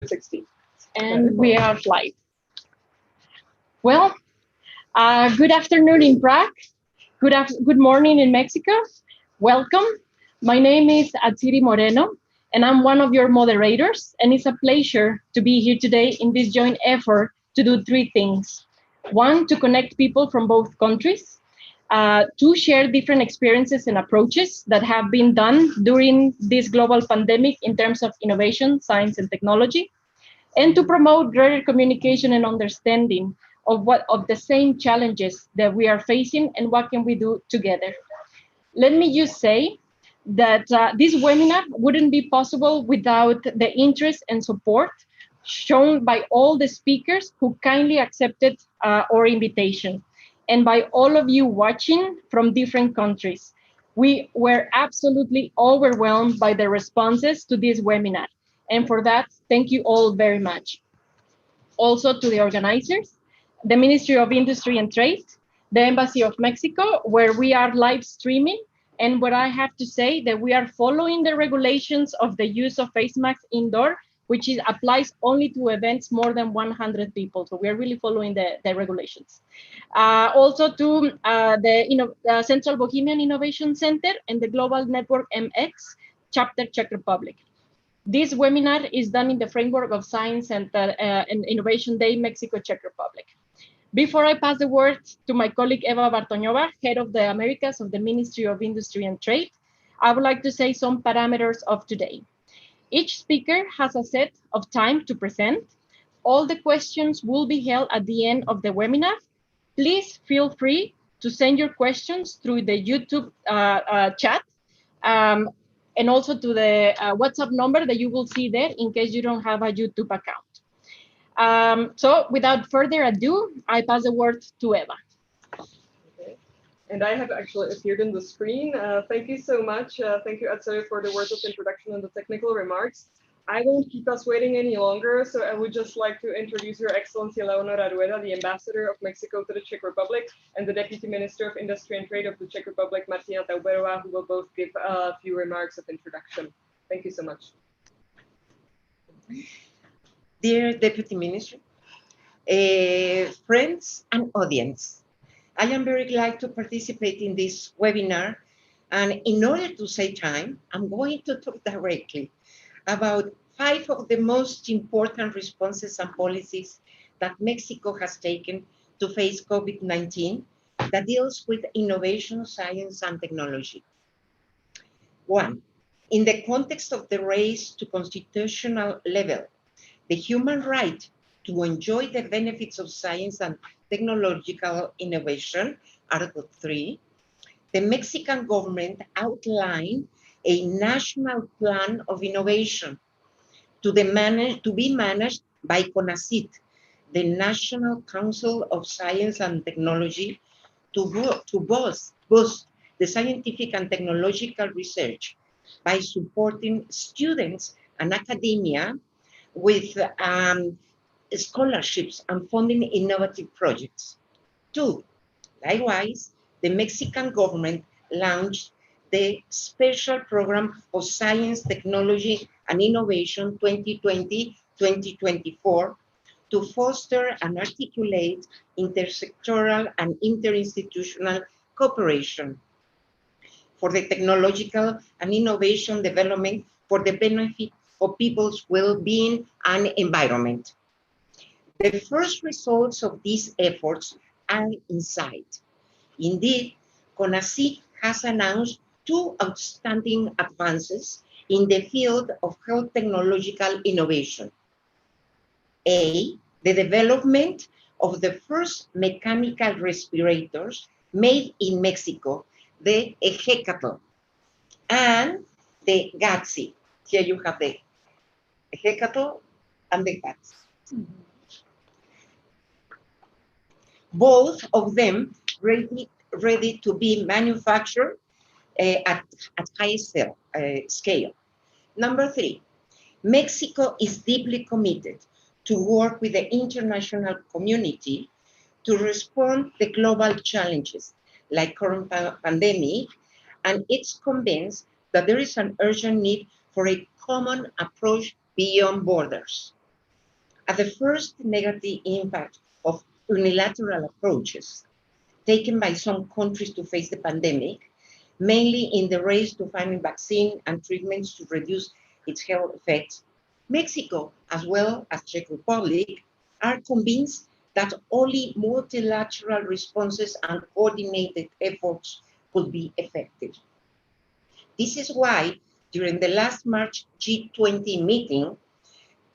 60. And we are live. Well, good afternoon in Prague. Good morning in Mexico. Welcome. My name is Atsiri Moreno, and I'm one of your moderators. And it's a pleasure to be here today in this joint effort to do three things. One, to connect people from both countries. To share different experiences and approaches that have been done during this global pandemic in terms of innovation, science, and technology, and to promote greater communication and understanding of the same challenges that we are facing and what can we do together. Let me just say that this webinar wouldn't be possible without the interest and support shown by all the speakers who kindly accepted our invitation, and by all of you watching from different countries. We were absolutely overwhelmed by the responses to this webinar. And for that, thank you all very much. Also to the organizers, the Ministry of Industry and Trade, the Embassy of Mexico, where we are live streaming. And what I have to say that we are following the regulations of the use of face masks indoor, which applies only to events more than 100 people. So we are really following the regulations. Also to the Central Bohemian Innovation Center and the Global Network MX, Chapter Czech Republic. This webinar is done in the framework of Science and Innovation Day, Mexico, Czech Republic. Before I pass the word to my colleague Eva Bartoñova, head of the Americas of the Ministry of Industry and Trade, I would like to say some parameters of today. Each speaker has a set of time to present. All the questions will be held at the end of the webinar. Please feel free to send your questions through the YouTube chat and also to the WhatsApp number that you will see there in case you don't have a YouTube account. So without further ado, I pass the word to Eva. And I have actually appeared on the screen. Thank you so much. Thank you, Atsiri, for the words of introduction and the technical remarks. I won't keep us waiting any longer, so I would just like to introduce Your Excellency Leonora Rueda, the Ambassador of Mexico to the Czech Republic, and the Deputy Minister of Industry and Trade of the Czech Republic, Martina Tauberová, who will both give a few remarks of introduction. Thank you so much. Dear Deputy Minister, friends and audience, I am very glad to participate in this webinar, and in order to save time, I'm going to talk directly about 5 of the most important responses and policies that Mexico has taken to face COVID-19 that deals with innovation, science, and technology. 1, in the context of the race to constitutional level, the human right to enjoy the benefits of science and technological innovation, Article 3, the Mexican government outlined a national plan of innovation to be managed by CONACYT, the National Council of Science and Technology, to boost the scientific and technological research by supporting students and academia with scholarships and funding innovative projects. 2, likewise, the Mexican government launched the Special Program of Science, Technology, and Innovation 2020-2024 to foster and articulate intersectoral and interinstitutional cooperation for the technological and innovation development for the benefit of people's well-being and environment. The first results of these efforts are in sight. Indeed, CONACYT has announced 2 outstanding advances in the field of health technological innovation. A, the development of the first mechanical respirators made in Mexico, the Hecatl, and the Gatsi. Here you have the Hecatl and the Gatsi. Both of them ready to be manufactured at high scale. Number 3, Mexico is deeply committed to work with the international community to respond to global challenges like current pandemic, and it's convinced that there is an urgent need for a common approach beyond borders. At the first negative impact of unilateral approaches taken by some countries to face the pandemic, mainly in the race to find a vaccine and treatments to reduce its health effects, Mexico, as well as Czech Republic, are convinced that only multilateral responses and coordinated efforts could be effective. This is why, during the last March G20 meeting,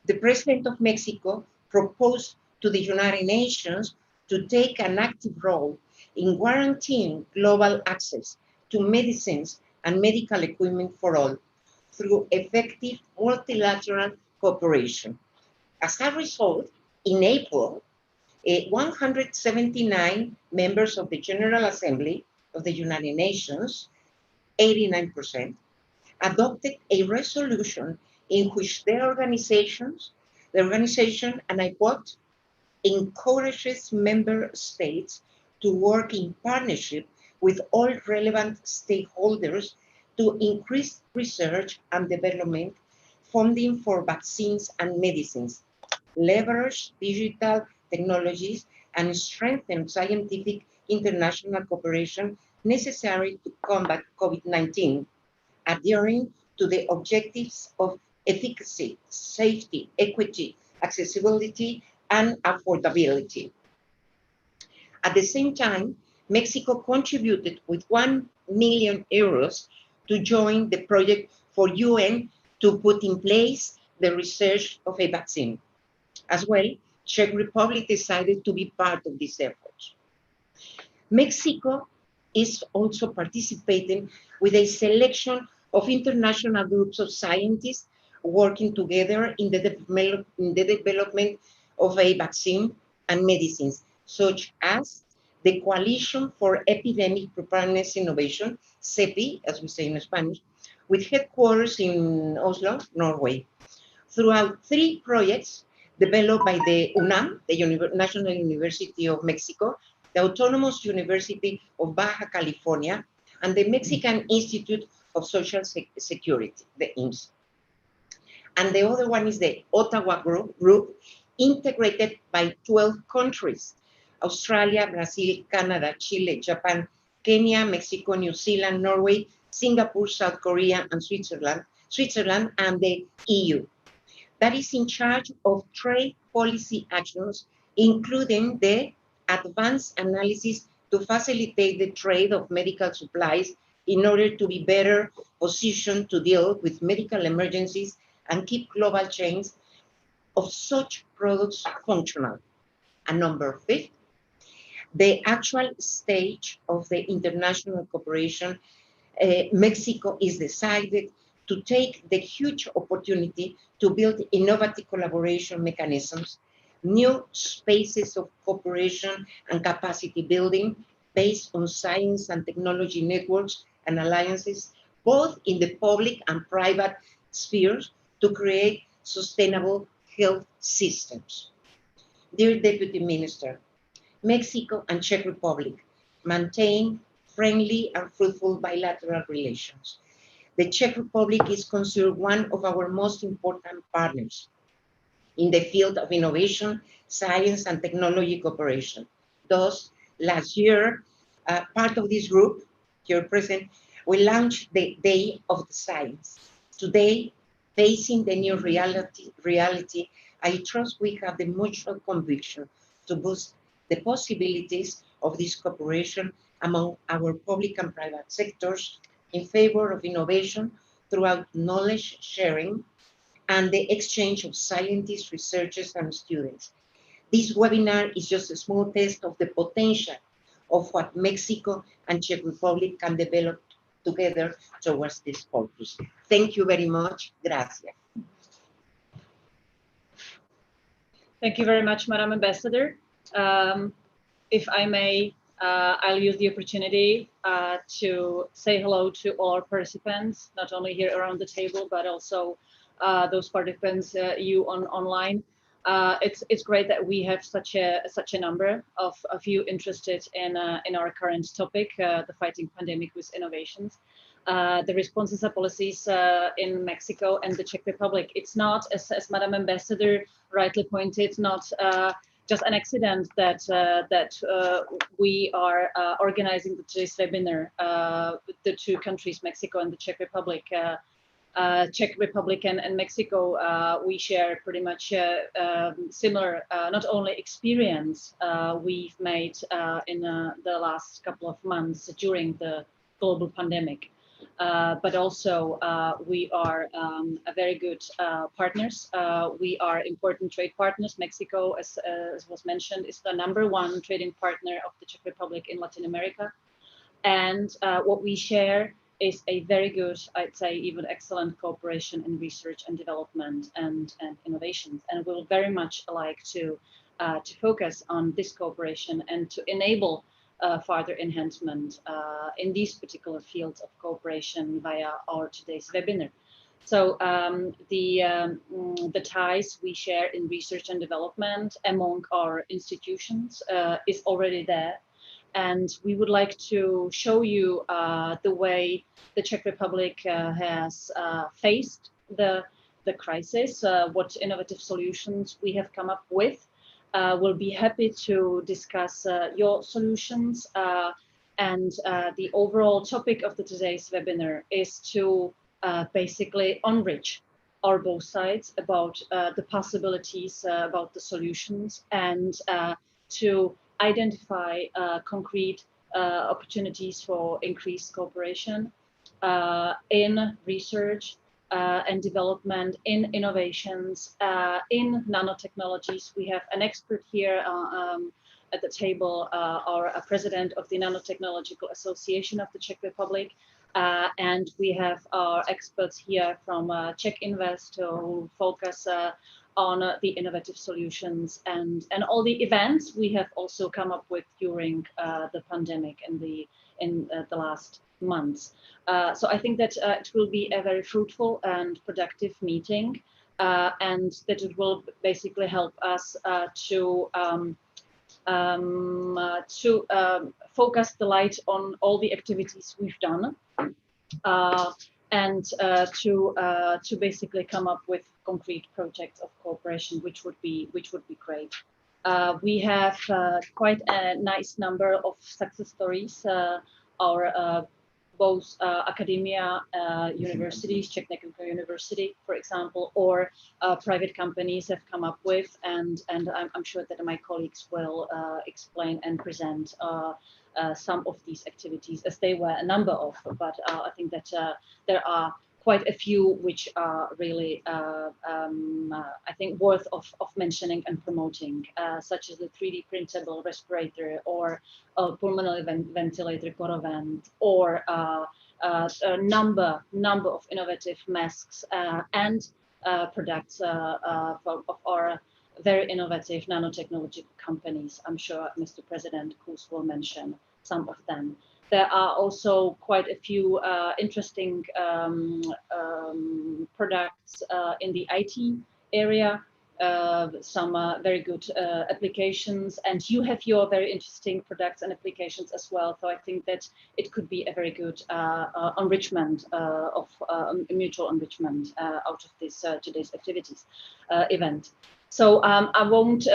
the President of Mexico proposed to the United Nations to take an active role in guaranteeing global access to medicines and medical equipment for all through effective multilateral cooperation. As a result, in April, 179 members of the General Assembly of the United Nations, 89%, adopted a resolution in which the organization, and I quote, encourages member states to work in partnership with all relevant stakeholders to increase research and development funding for vaccines and medicines, leverage digital technologies, and strengthen scientific international cooperation necessary to combat COVID-19, adhering to the objectives of efficacy, safety, equity, accessibility, and affordability. At the same time, Mexico contributed with 1 million euros to join the project for UN to put in place the research of a vaccine. As well, Czech Republic decided to be part of this effort. Mexico is also participating with a selection of international groups of scientists working together in the development of a vaccine and medicines, such as the Coalition for Epidemic Preparedness Innovation, CEPI, as we say in Spanish, with headquarters in Oslo, Norway. Throughout 3 projects developed by the UNAM, the National University of Mexico, the Autonomous University of Baja California, and the Mexican Institute of Social Security, the IMSS. And the other one is the Ottawa group, integrated by 12 countries: Australia, Brazil, Canada, Chile, Japan, Kenya, Mexico, New Zealand, Norway, Singapore, South Korea, and Switzerland, and the EU. That is in charge of trade policy actions, including the advanced analysis to facilitate the trade of medical supplies in order to be better positioned to deal with medical emergencies and keep global chains of such products functional. And number 5, the actual stage of the international cooperation, Mexico is decided to take the huge opportunity to build innovative collaboration mechanisms, new spaces of cooperation and capacity building based on science and technology networks and alliances, both in the public and private spheres, to create sustainable health systems. Dear Deputy Minister, Mexico and Czech Republic maintain friendly and fruitful bilateral relations. The Czech Republic is considered one of our most important partners in the field of innovation, science, and technology cooperation. Thus, last year, part of this group, here present, we launched the Day of the Science. Today, facing the new reality, I trust we have the mutual conviction to boost the possibilities of this cooperation among our public and private sectors in favor of innovation throughout knowledge sharing and the exchange of scientists, researchers, and students. This webinar is just a small test of the potential of what Mexico and Czech Republic can develop together towards this purpose. Thank you very much. Gracias. Thank you very much, Madam Ambassador. If I may, I'll use the opportunity to say hello to all our participants, not only here around the table, but also those participants you online. It's great that we have such a number of you interested in our current topic, the fighting pandemic with innovations. the responses and policies in Mexico and the Czech Republic. It's not, as Madam Ambassador rightly pointed, not just an accident that we are organizing today's webinar with the two countries, Mexico and the Czech Republic. Czech Republic and Mexico, we share pretty much similar, not only experience we've made in the last couple of months during the global pandemic, but also we are a very good partners. We are important trade partners. Mexico, as was mentioned, is the #1 trading partner of the Czech Republic in Latin America. And what we share is a very good, I'd say even excellent cooperation in research and development and innovations. And we'll very much like to focus on this cooperation and to enable further enhancement in these particular fields of cooperation via our today's webinar. So the ties we share in research and development among our institutions is already there. And we would like to show you the way the Czech Republic has faced the crisis, what innovative solutions we have come up with. We'll be happy to discuss your solutions. And the overall topic of today's webinar is to basically enrich our both sides about the possibilities, about the solutions, and to identify concrete opportunities for increased cooperation in research and development, in innovations, in nanotechnologies. We have an expert here at the table, our president of the Nanotechnological Association of the Czech Republic, and we have our experts here from Czech Invest who focus on the innovative solutions and all the events we have also come up with during the pandemic and in the last months. So I think that it will be a very fruitful and productive meeting, and that it will basically help us to focus the light on all the activities we've done, and to basically come up with concrete projects of cooperation, which would be great. We have quite a nice number of success stories. Our both academia, universities, Czech University, for example, or private companies have come up with, and I'm sure that my colleagues will explain and present some of these activities, as they were a number of, but I think that there are quite a few which are really, I think, worth of mentioning and promoting, such as the 3D printable respirator or pulmonary ventilator, Corovent, or a number of innovative masks and products of our very innovative nanotechnology companies. I'm sure Mr. President Kus will mention some of them. There are also quite a few interesting products in the IT area, some very good applications, and you have your very interesting products and applications as well. So I think that it could be a very good enrichment of mutual enrichment out of this today's activities event. So I won't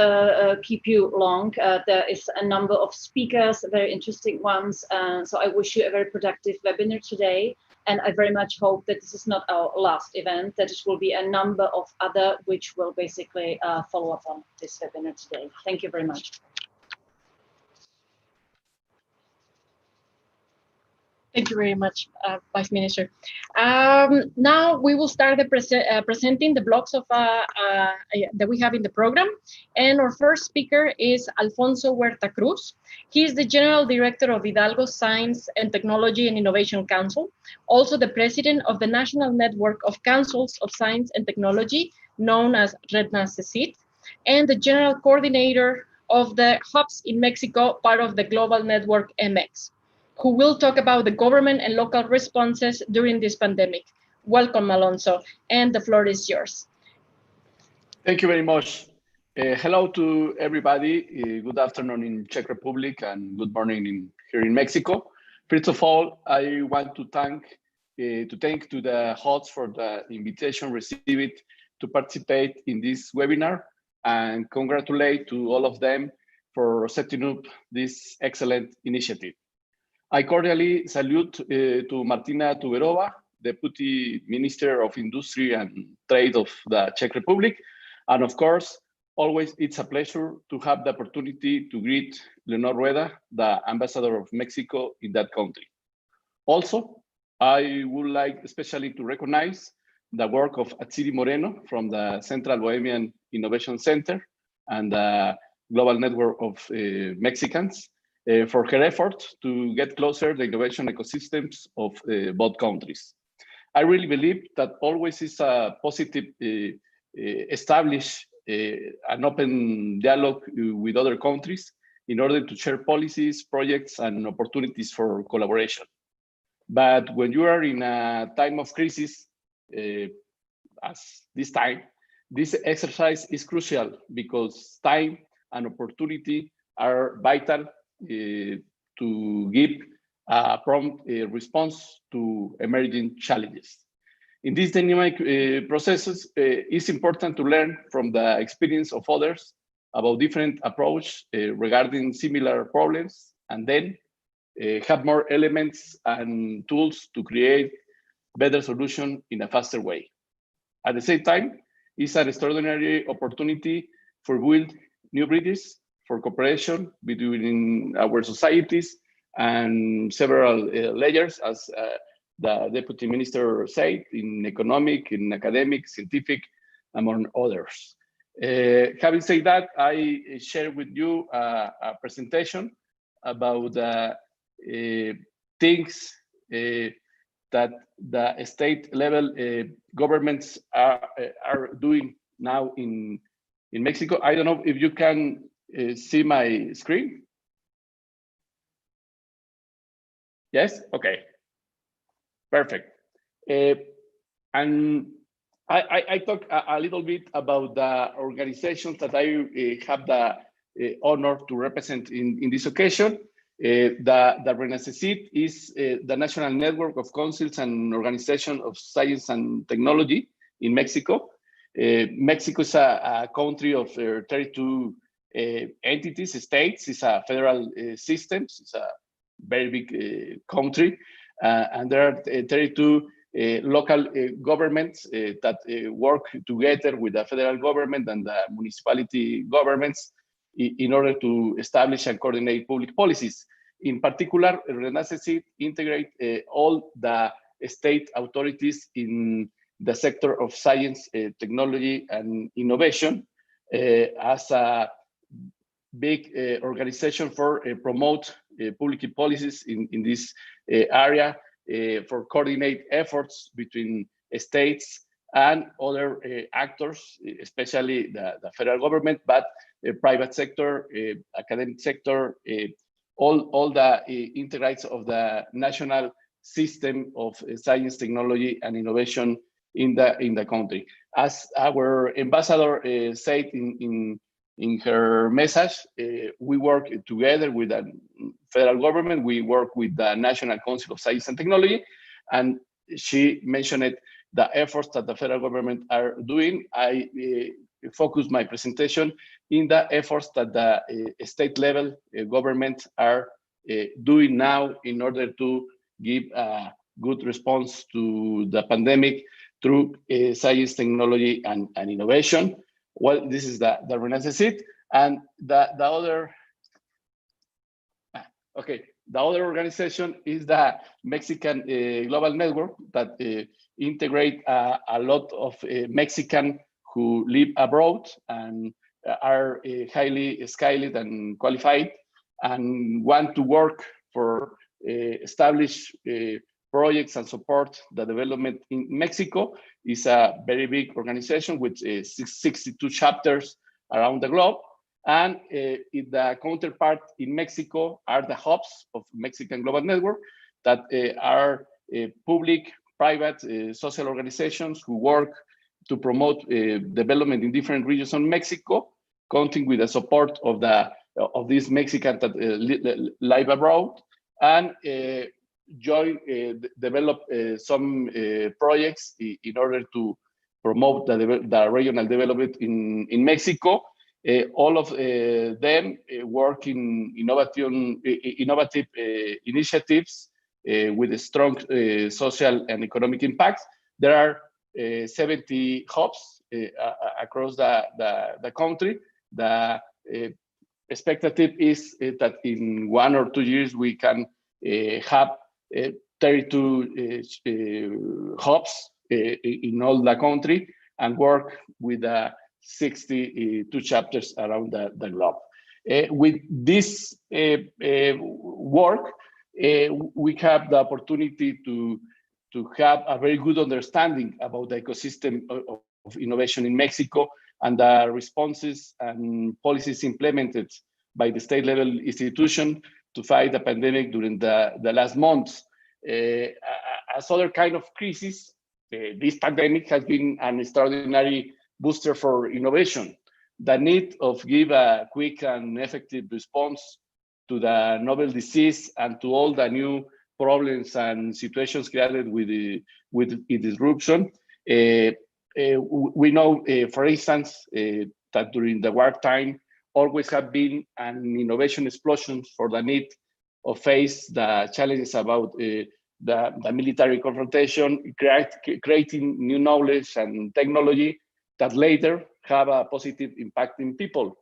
keep you long. There is a number of speakers, very interesting ones. So I wish you a very productive webinar today. And I very much hope that this is not our last event, that it will be a number of other which will basically follow up on this webinar today. Thank you very much. Thank you very much, Vice Minister. Now we will start presenting the blocks of that we have in the program. And our first speaker is Alfonso Huerta Cruz. He is the General Director of Hidalgo Science and Technology and Innovation Council, also the President of the National Network of Councils of Science and Technology, known as RENACESIT, and the General Coordinator of the Hubs in Mexico, part of the Global Network MX, who will talk about the government and local responses during this pandemic. Welcome, Alonso, and the floor is yours. Thank you very much. Hello to everybody. Good afternoon in Czech Republic and good morning here in Mexico. First of all, I want to thank to thank to the hosts for the invitation received to participate in this webinar, and congratulate to all of them for setting up this excellent initiative. I cordially salute to Martina Tuberova, Deputy Minister of Industry and Trade of the Czech Republic. And of course, always it's a pleasure to have the opportunity to greet Leonor Rueda, the Ambassador of Mexico in that country. Also, I would like especially to recognize the work of Atsiri Moreno from the Central Bohemian Innovation Center and the Global Network of Mexicans for her effort to get closer the innovation ecosystems of both countries. I really believe that always is a positive establish an open dialogue with other countries in order to share policies, projects, and opportunities for collaboration. But when you are in a time of crisis, as this time, this exercise is crucial because time and opportunity are vital to give a prompt response to emerging challenges. In these dynamic processes, it's important to learn from the experience of others about different approach regarding similar problems, and then have more elements and tools to create better solution in a faster way. At the same time, it's an extraordinary opportunity for build new bridges for cooperation between our societies and several layers, as the Deputy Minister said, in economic, in academic, scientific, among others. Having said that, I share with you a presentation about things that the state level governments are doing now in Mexico. I don't know if you can see my screen. Yes, okay, perfect. And I talk a little bit about the organizations that I have the honor to represent in this occasion. The RENACECIT is the National Network of Councils and Organizations of Science and Technology in Mexico. Mexico is a country of 32 entities, states. It's a federal system. It's a very big country. And there are 32 local governments that work together with the federal government and the municipality governments in order to establish and coordinate public policies. In particular, RENACECIT integrate all the state authorities in the sector of science, technology, and innovation as a big organization for promote public policies in this area, for coordinate efforts between states and other actors, especially the federal government, but the private sector, academic sector, all the integrates of the national system of science, technology, and innovation in the country. As our ambassador said in her message, we work together with the federal government. We work with the National Council of Science and Technology, and she mentioned the efforts that the federal government are doing. I focus my presentation in the efforts that the state level governments are doing now in order to give a good response to the pandemic through science, technology, and innovation. Well, this is the RENACECIT, and the other. Okay, the other organization is the Mexican Global Network that integrate a lot of Mexican who live abroad and are highly skilled and qualified and want to work for establish projects and support the development in Mexico. Is a very big organization with 62 chapters around the globe. And the counterpart in Mexico are the hubs of Mexican Global Network that are public, private, social organizations who work to promote development in different regions of Mexico, counting with the support of these Mexicans that live abroad. And develop some projects in order to promote the regional development in Mexico. All of them work in innovative initiatives with a strong social and economic impact. There are 70 hubs across the country. The expectative is that in 1 or 2 years we can have 32 hubs in all the country and work with 62 chapters around the globe. With this work, we have the opportunity to have a very good understanding about the ecosystem of innovation in Mexico and the responses and policies implemented by the state level institution to fight the pandemic during the last months. As other kind of crisis, this pandemic has been an extraordinary booster for innovation. The need of give a quick and effective response to the novel disease and to all the new problems and situations created with its disruption. We know, for instance, that during the wartime always have been an innovation explosion for the need of face the challenges about the military confrontation, creating new knowledge and technology that later have a positive impact in people.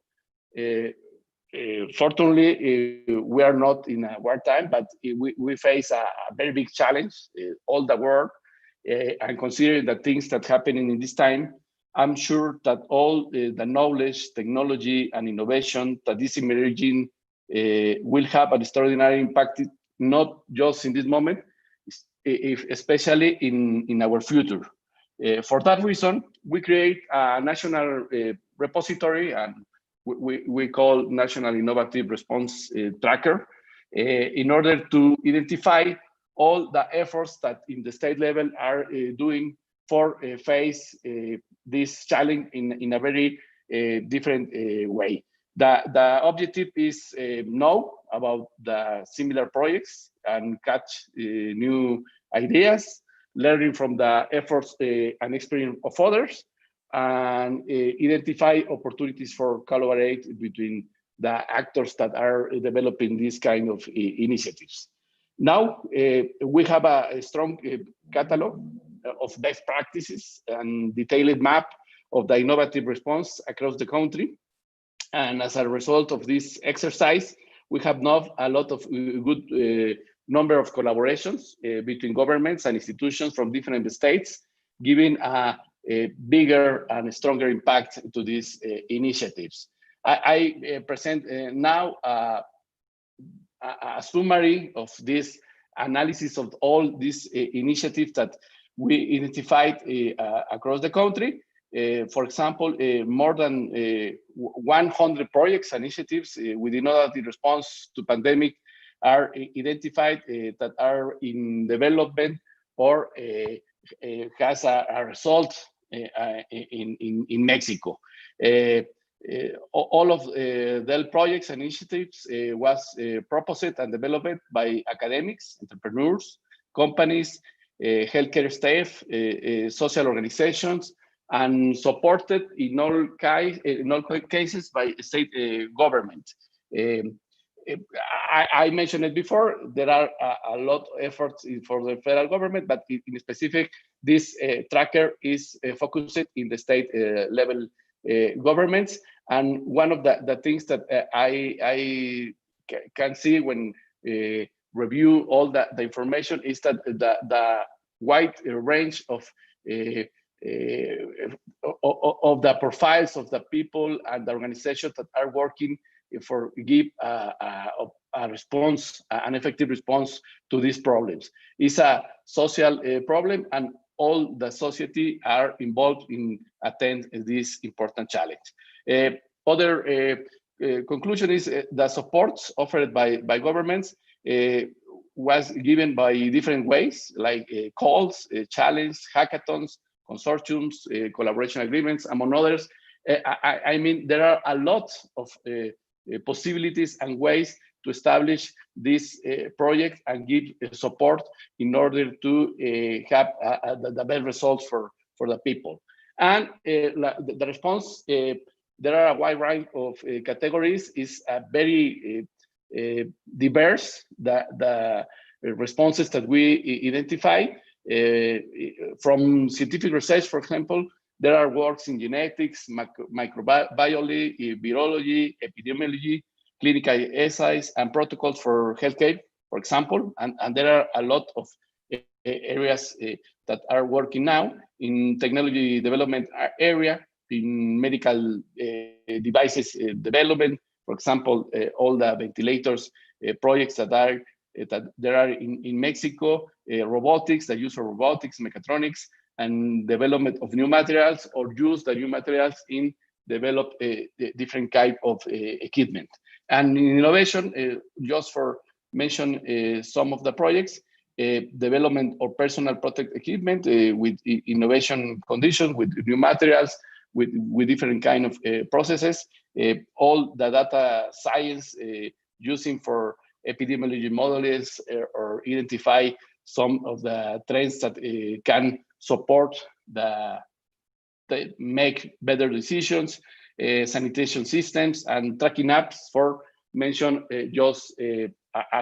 Fortunately, we are not in a wartime, but we face a very big challenge, all the world, and considering the things that happening in this time, I'm sure that all the knowledge, technology, and innovation that is emerging will have an extraordinary impact, not just in this moment, especially in our future. For that reason, we create a national repository, and we call National Innovative Response Tracker, in order to identify all the efforts that in the state level are doing for face this challenge in a very different way. The objective is know about the similar projects and catch new ideas, learning from the efforts and experience of others, and identify opportunities for collaborate between the actors that are developing these kind of initiatives. Now, we have a strong catalog of best practices and detailed map of the innovative response across the country. And as a result of this exercise, we have now a lot of good number of collaborations between governments and institutions from different states, giving a bigger and stronger impact to these initiatives. I present now a summary of this analysis of all these initiatives that we identified across the country. For example, more than 100 projects and initiatives with innovative response to pandemic are identified that are in development or has a result in Mexico. All of the projects and initiatives was proposed and developed by academics, entrepreneurs, companies, healthcare staff, social organizations, and supported in all cases by state government. I mentioned it before, there are a lot of efforts for the federal government, but in specific, this tracker is focused in the state level governments. And one of the things that I can see when review all the information is that the wide range of the profiles of the people and the organizations that are working for give a response, an effective response to these problems. It's a social problem, and all the society are involved in attend this important challenge. Other conclusion is the supports offered by governments was given by different ways, like calls, challenge, hackathons, consortiums, collaboration agreements, among others. I mean, there are a lot of possibilities and ways to establish this project and give support in order to have the best results for the people. And the response, there are a wide range of categories, is very diverse. The responses that we identify from scientific research, for example, there are works in genetics, microbiology, virology, epidemiology, clinical essays, and protocols for healthcare, for example. And there are a lot of areas that are working now in technology development area, in medical devices development, for example, all the ventilators projects that there are in Mexico, robotics, the use of robotics, mechatronics, and development of new materials, or use the new materials in develop different type of equipment. And in innovation, just for mention some of the projects, development of personal protective equipment with innovation conditions, with new materials, with different kind of processes, all the data science using for epidemiology models or identify some of the trends that can support the make better decisions, sanitation systems, and tracking apps, for mention just a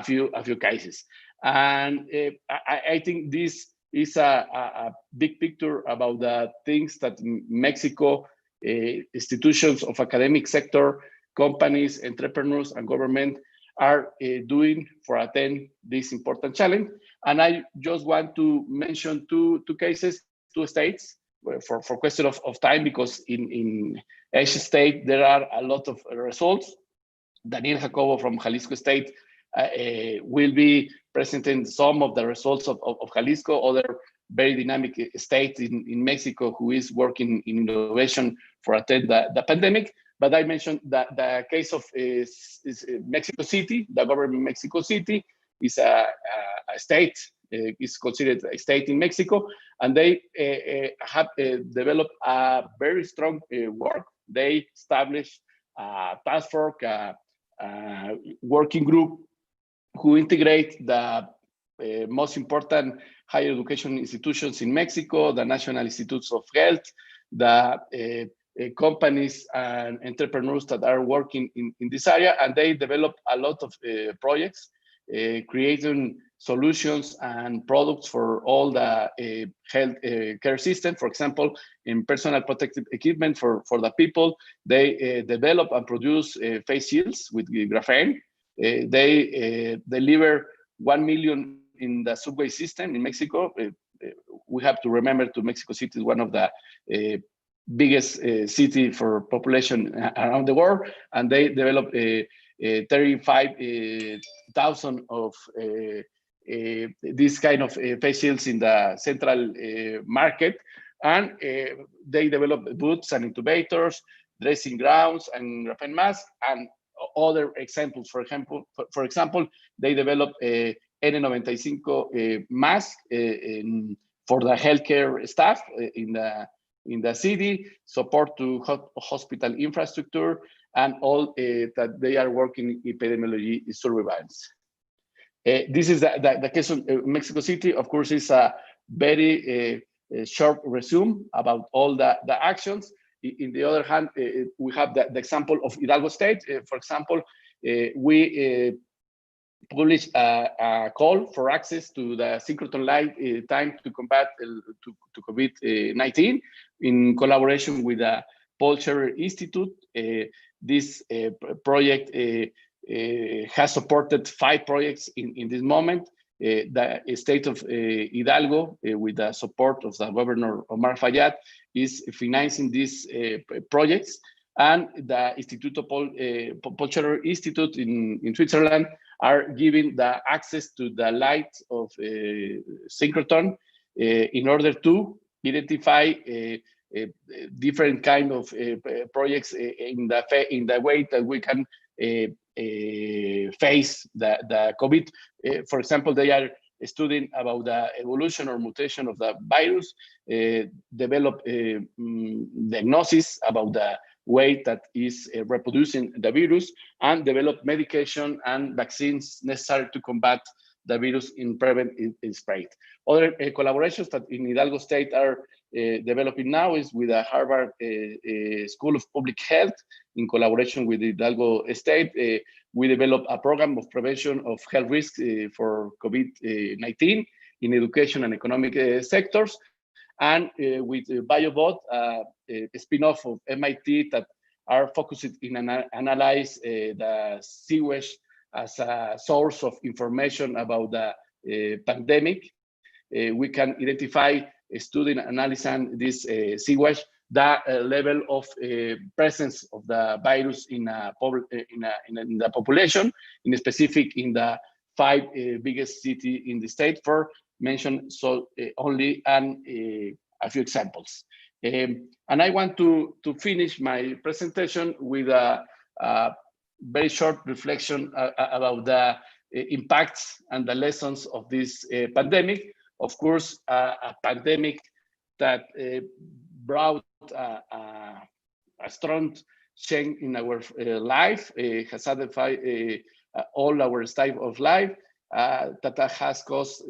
few cases. And I think this is a big picture about the things that Mexico, institutions of academic sector, companies, entrepreneurs, and government are doing for attend this important challenge. And I just want to mention two cases, two states, for question of time, because in each state there are a lot of results. Daniel Jacobo from Jalisco State will be presenting some of the results of Jalisco, other very dynamic state in Mexico who is working in innovation for attend the pandemic. But I mentioned that the case of is Mexico City. The government of Mexico City is a state, is considered a state in Mexico, and they have developed a very strong work. They established a task force, a working group who integrate the most important higher education institutions in Mexico, the National Institutes of Health, the companies and entrepreneurs that are working in this area, and they develop a lot of projects, creating solutions and products for all the health care system. For example, in personal protective equipment for the people, they develop and produce face shields with graphene. They deliver 1 million in the subway system in Mexico. We have to remember to Mexico City is one of the biggest city for population around the world, and they develop 35,000 of this kind of face shields in the central market, and they develop boots and incubators, dressing gowns, and graphene masks, and other examples. For example, they develop a N95 mask for the healthcare staff in the city, support to hospital infrastructure, and all that they are working in epidemiology surveillance. This is the case of Mexico City. Of course, it's a very short resume about all the actions. In the other hand, we have the example of Hidalgo State. For example, we published a call for access to the synchrotron light time to combat to COVID-19 in collaboration with the Paul Scherrer Institute. This project has supported 5 projects in this moment. The state of Hidalgo, with the support of the Governor Omar Fayad, is financing these projects, and the Instituto Paul Scherrer Institute in Switzerland are giving the access to the light of synchrotron in order to identify different kind of projects in the way that we can face the COVID. For example, they are studying about the evolution or mutation of the virus, develop diagnosis about way that is reproducing the virus, and develop medication and vaccines necessary to combat the virus in prevent its spread. Other collaborations that in Hidalgo State are developing now is with the Harvard School of Public Health in collaboration with Hidalgo State. We developed a program of prevention of health risks for COVID-19 in education and economic sectors. And with BioBot, a spin-off of MIT that are focused in analyze the sewage as a source of information about the pandemic. We can identify, studying, analyzing this sewage, the level of presence of the virus in the population, in specific in the 5 biggest cities in the state, for mention so only a few examples. And I want to finish my presentation with a very short reflection about the impacts and the lessons of this pandemic. Of course, a pandemic that brought a strong change in our life, has modified all our style of life, that has caused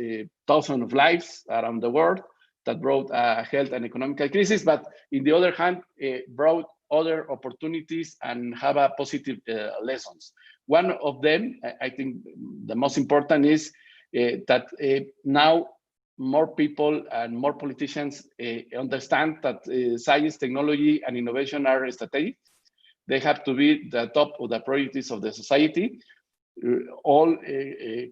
thousands of lives around the world, that brought a health and economic crisis, but in the other hand, brought other opportunities and have a positive lessons. One of them, I think the most important, is that now more people and more politicians understand that science, technology, and innovation are strategic. They have to be the top of the priorities of the society. All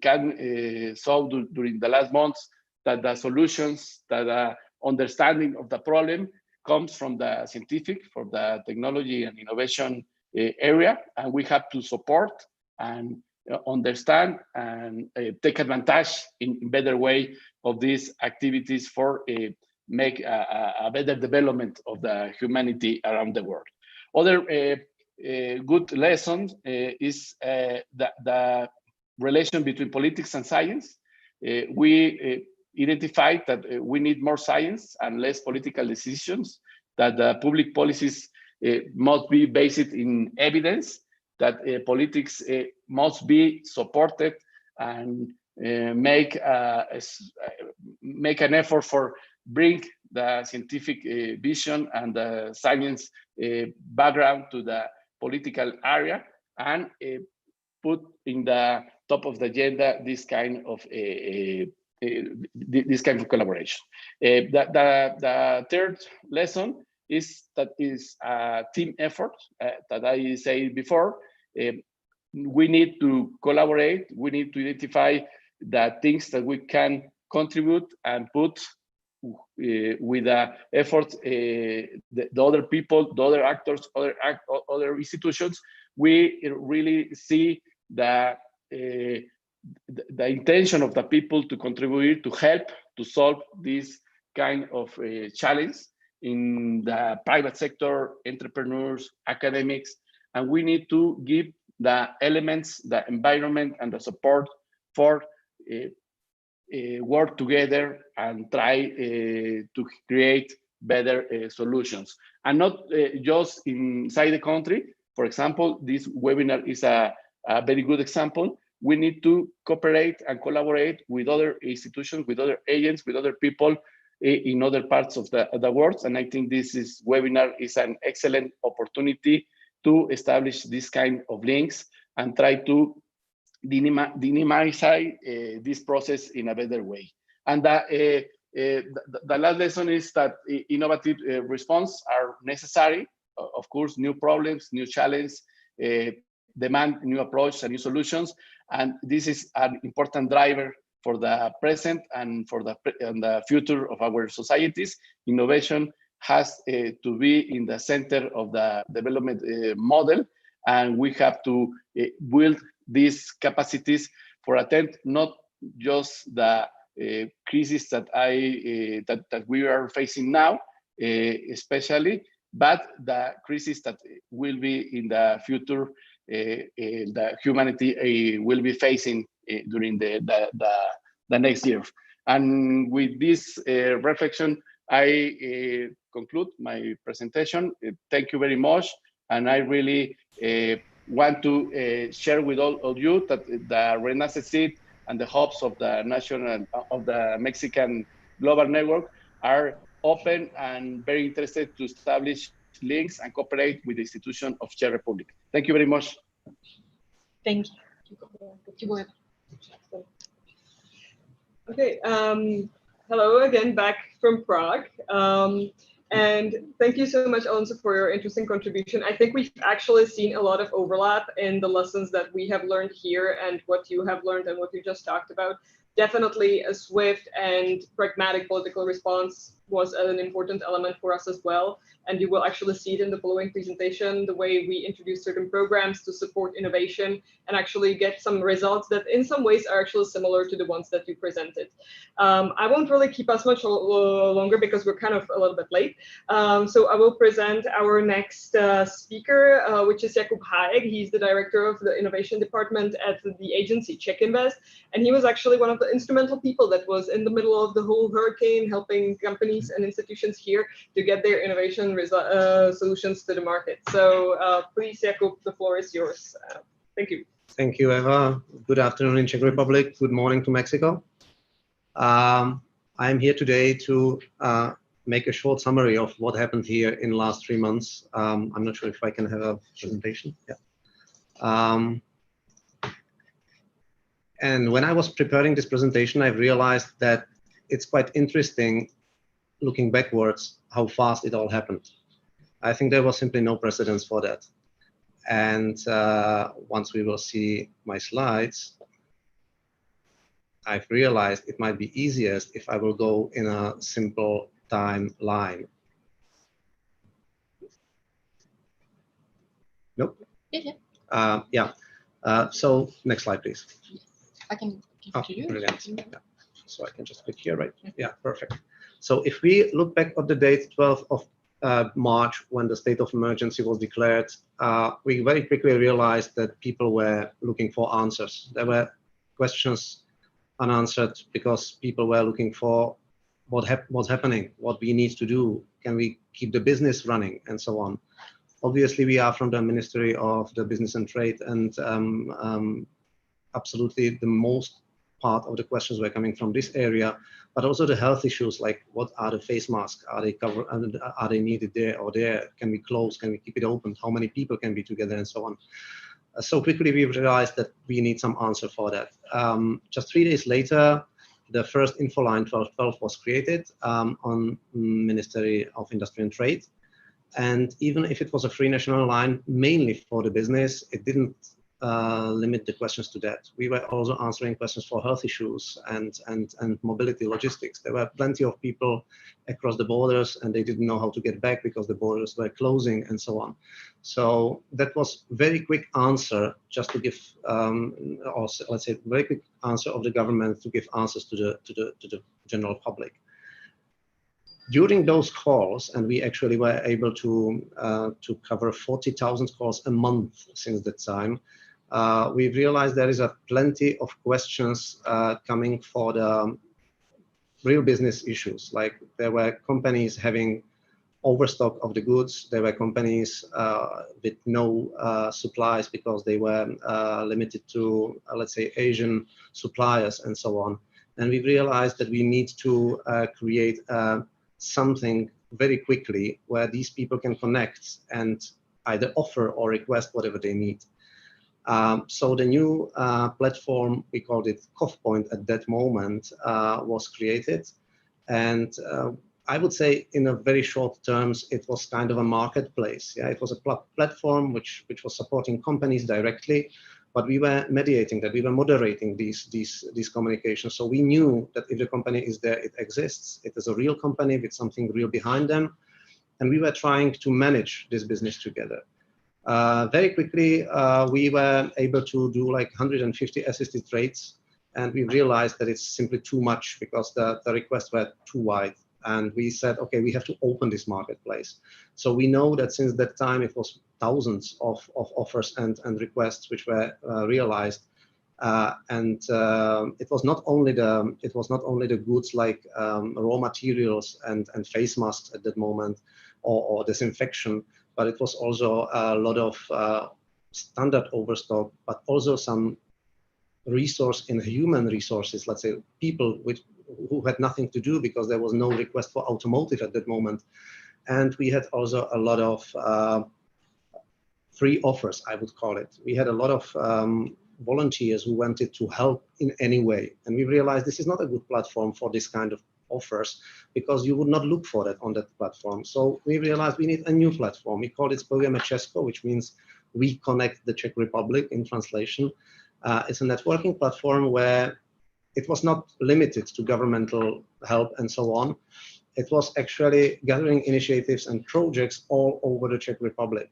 can saw during the last months that the solutions, that the understanding of the problem comes from the scientific, from the technology and innovation area, and we have to support and understand and take advantage in better way of these activities for make a better development of the humanity around the world. Other good lesson is the relation between politics and science. We identified that we need more science and less political decisions, that the public policies must be based in evidence, that politics must be supported and make an effort for bring the scientific vision and the science background to the political area, and put in the top of the agenda this kind of collaboration. The third lesson is that is a team effort that I said before. We need to collaborate. We need to identify the things that we can contribute and put with the efforts, the other people, the other actors, other institutions. We really see the intention of the people to contribute, to help, to solve this kind of challenge in the private sector, entrepreneurs, academics, and we need to give the elements, the environment, and the support for work together and try to create better solutions. And not just inside the country. For example, this webinar is a very good example. We need to cooperate and collaborate with other institutions, with other agents, with other people in other parts of the world. And I think this webinar is an excellent opportunity to establish this kind of links and try to dynamize this process in a better way. And the last lesson is that innovative response are necessary. Of course, new problems, new challenges, demand new approach and new solutions. And this is an important driver for the present and for the future of our societies. Innovation has to be in the center of the development model, and we have to build these capacities for attend not just the crisis that we are facing now, especially, but the crisis that will be in the future. The humanity will be facing during the next year. And with this reflection, I conclude my presentation. Thank you very much And I really want to share with all of you that the Renace seat and the hubs of the Mexican Global Network are open and very interested to establish links and cooperate with the institution of Czech Republic. Thank you very much. Thank you. Okay, hello again, back from Prague. And thank you so much, Alonso, for your interesting contribution. I think we've actually seen a lot of overlap in the lessons that we have learned here and what you have learned and what you just talked about. Definitely a swift and pragmatic political response was an important element for us as well. And you will actually see it in the following presentation, the way we introduce certain programs to support innovation and actually get some results that in some ways are actually similar to the ones that you presented. I won't really keep us much longer because we're kind of a little bit late. So I will present our next speaker, which is Jakub Hájek. He's the director of the innovation department at the agency Czech Invest. And he was actually one of the instrumental people that was in the middle of the whole hurricane, helping companies and institutions here to get their innovation solutions to the market. So please, Jakub, the floor is yours. Thank you. Thank you, Eva. Good afternoon in Czech Republic. Good morning to Mexico. I'm here today to make a short summary of what happened here in the last 3 months. I'm not sure if I can have a presentation. Yeah. And when I was preparing this presentation, I realized that it's quite interesting looking backwards how fast it all happened. I think there was simply no precedence for that. And once we will see my slides, I've realized it might be easiest if I will go in a simple timeline. Nope. Yeah. So next slide, please. I can give it to you. Brilliant. Yeah. So I can just click here, right? Yeah, perfect. So if we look back at the date 12th of March, when the state of emergency was declared, we very quickly realized that people were looking for answers. There were questions unanswered because people were looking for what's happening, what we need to do, can we keep the business running, and so on. Obviously, we are from the Ministry of the Business and Trade, and absolutely the most part of the questions were coming from this area, but also the health issues, like what are the face masks? Are they covered? Are they needed there or there? Can we close? Can we keep it open? How many people can be together, and so on? So quickly we realized that we need some answer for that. Just 3 days later, the first info line 1212 was created on Ministry of Industry and Trade. And even if it was a free national line, mainly for the business, it didn't limit the questions to that. We were also answering questions for health issues and mobility logistics. There were plenty of people across the borders and they didn't know how to get back because the borders were closing and so on. So that was very quick answer just to give, or let's say very quick answer of the government to give answers to the general public. During those calls, and we actually were able to cover 40,000 calls a month since that time, we realized there is plenty of questions coming for the real business issues. Like there were companies having overstock of the goods. There were companies with no supplies because they were limited to, let's say, Asian suppliers and so on. And we realized that we need to create something very quickly where these people can connect and either offer or request whatever they need. So the new platform, we called it CoffPoint at that moment, was created. And I would say in a very short terms, it was kind of a marketplace. Yeah, it was a platform which was supporting companies directly, but we were mediating that, we were moderating these communications. So we knew that if the company is there, it exists. It is a real company with something real behind them. And we were trying to manage this business together. Very quickly, we were able to do like 150 assisted trades. And we realized that it's simply too much because the requests were too wide. And we said, okay, we have to open this marketplace. So we know that since that time, it was thousands of offers and requests which were realized. It was not only the goods like raw materials and face masks at that moment or disinfection, but it was also a lot of standard overstock, but also some resource in human resources, let's say people who had nothing to do because there was no request for automotive at that moment. And we had also a lot of free offers, I would call it. We had a lot of volunteers who wanted to help in any way. And we realized this is not a good platform for this kind of offers because you would not look for that on that platform. So we realized we need a new platform. We call it Spojujeme Česko, which means we connect the Czech Republic in translation. It's a networking platform where it was not limited to governmental help and so on. It was actually gathering initiatives and projects all over the Czech Republic.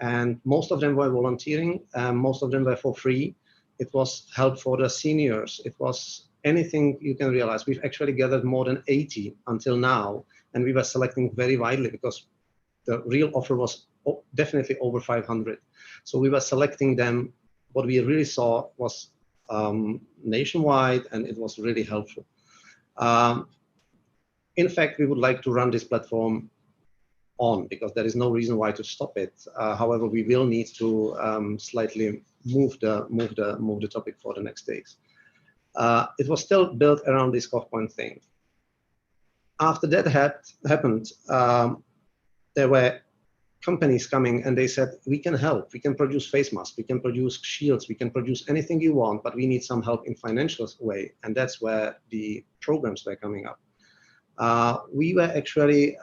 And most of them were volunteering, most of them were for free. It was help for the seniors. It was anything you can realize. We've actually gathered more than 80 until now, and we were selecting very widely because the real offer was definitely over 500. So we were selecting them. What we really saw was nationwide, and it was really helpful. In fact, we would like to run this platform on because there is no reason why to stop it. However, we will need to slightly move the topic for the next days. It was still built around this Kochpoint thing. After that happened, there were companies coming and they said, we can help, we can produce face masks, we can produce shields, we can produce anything you want, but we need some help in financial way. And that's where the programs were coming up. We were actually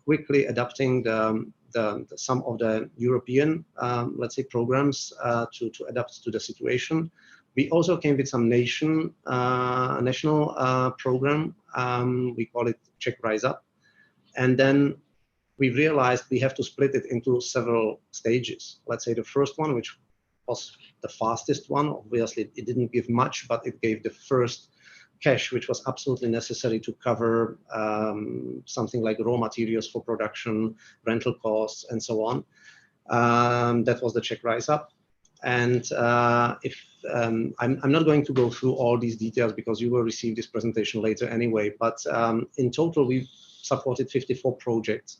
quickly adapting some of the European, let's say, programs to adapt to the situation. We also came with some national program. We call it Czech Rise Up. And then we realized we have to split it into several stages. Let's say the first one, which was the fastest one, obviously it didn't give much, but it gave the first cash, which was absolutely necessary to cover something like raw materials for production, rental costs, and so on. That was the Czech Rise Up. And I'm not going to go through all these details because you will receive this presentation later anyway, but in total, we've supported 54 projects.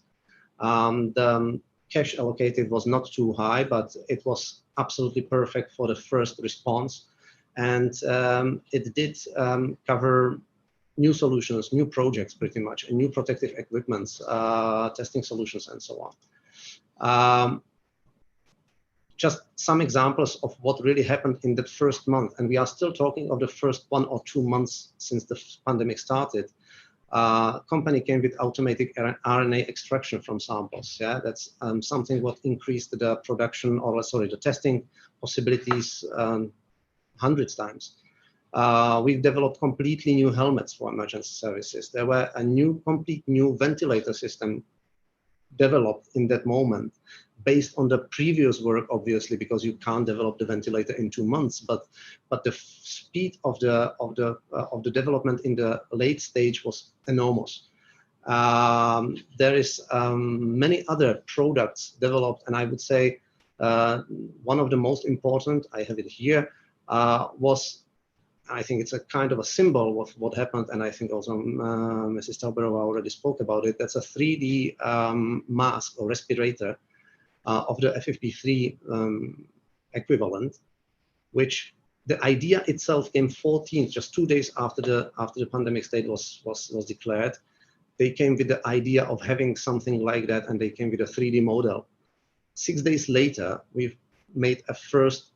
The cash allocated was not too high, but it was absolutely perfect for the first response. And it did cover new solutions, new projects pretty much, and new protective equipments, testing solutions, and so on. Just some examples of what really happened in that first month. And we are still talking of the first 1 or 2 months since the pandemic started. Company came with automatic RNA extraction from samples. Yeah, that's something what increased the production, or sorry, the testing possibilities hundreds times. We've developed completely new helmets for emergency services. There were a complete new ventilator system developed in that moment, based on the previous work, obviously, because you can't develop the ventilator in 2 months. But the speed of the development in the late stage was enormous. There is many other products developed, and I would say one of the most important, I have it here, was, I think it's a kind of a symbol of what happened, and I think also Mrs. Tauberova already spoke about it. That's a 3D mask or respirator of the FFP3 equivalent, which the idea itself came 14th, just 2 days after the pandemic state was declared. They came with the idea of having something like that, and they came with a 3D model. 6 days later, we've made a first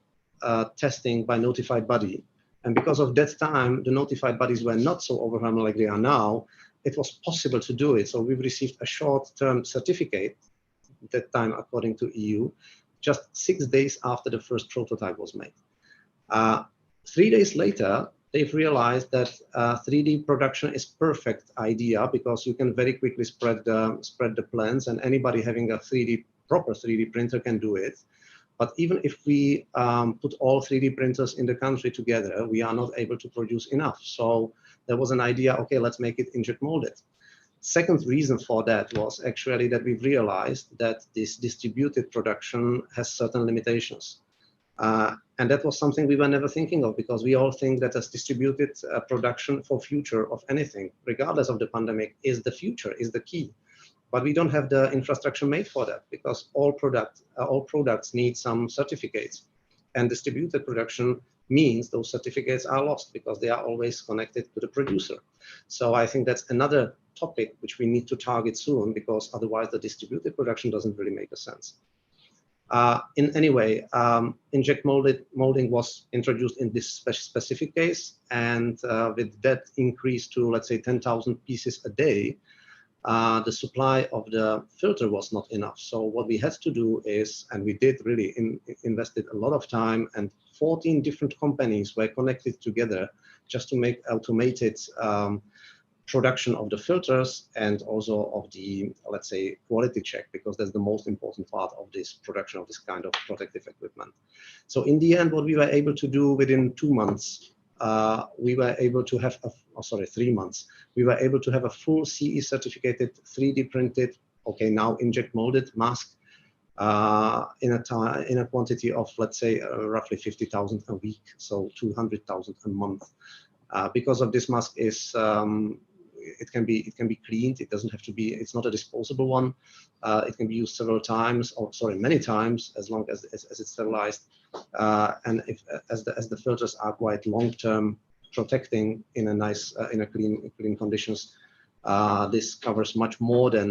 testing by notified body. And because of that time, the notified bodies were not so overwhelmed like they are now. It was possible to do it. So we've received a short-term certificate that time, according to EU, just 6 days after the first prototype was made. 3 days later, they've realized that 3D production is perfect idea because you can very quickly spread the plans, and anybody having a proper 3D printer can do it. But even if we put all 3D printers in the country together, we are not able to produce enough. So there was an idea, okay, let's make it inject molded. Second reason for that was actually that we realized that this distributed production has certain limitations. And that was something we were never thinking of, because we all think that as distributed production for future of anything, regardless of the pandemic, is the future, is the key. but we don't have the infrastructure made for that, because all products need some certificates, and distributed production means those certificates are lost because they are always connected to the producer. So I think that's another topic which we need to target soon, because otherwise the distributed production doesn't really make a sense. In any way, inject molding was introduced in this specific case, and with that increase to, let's say, 10,000 pieces a day, the supply of the filter was not enough. So what we had to do is, and we did really invested a lot of time, and 14 different companies were connected together just to make automated production of the filters and also of the, let's say, quality check, because that's the most important part of this production of this kind of protective equipment. So in the end, what we were able to do within 2 months, we were able to have, 3 months, we were able to have a full CE certificated, 3D printed, okay, now inject molded mask in a quantity of, let's say, roughly 50,000 a week, so 200,000 a month. Because of this mask is, it can be cleaned. It doesn't have to be. It's not a disposable one. It can be used several times, or sorry, many times, as long as it's sterilized. And as the filters are quite long-term protecting in a nice, in a clean conditions, this covers much more than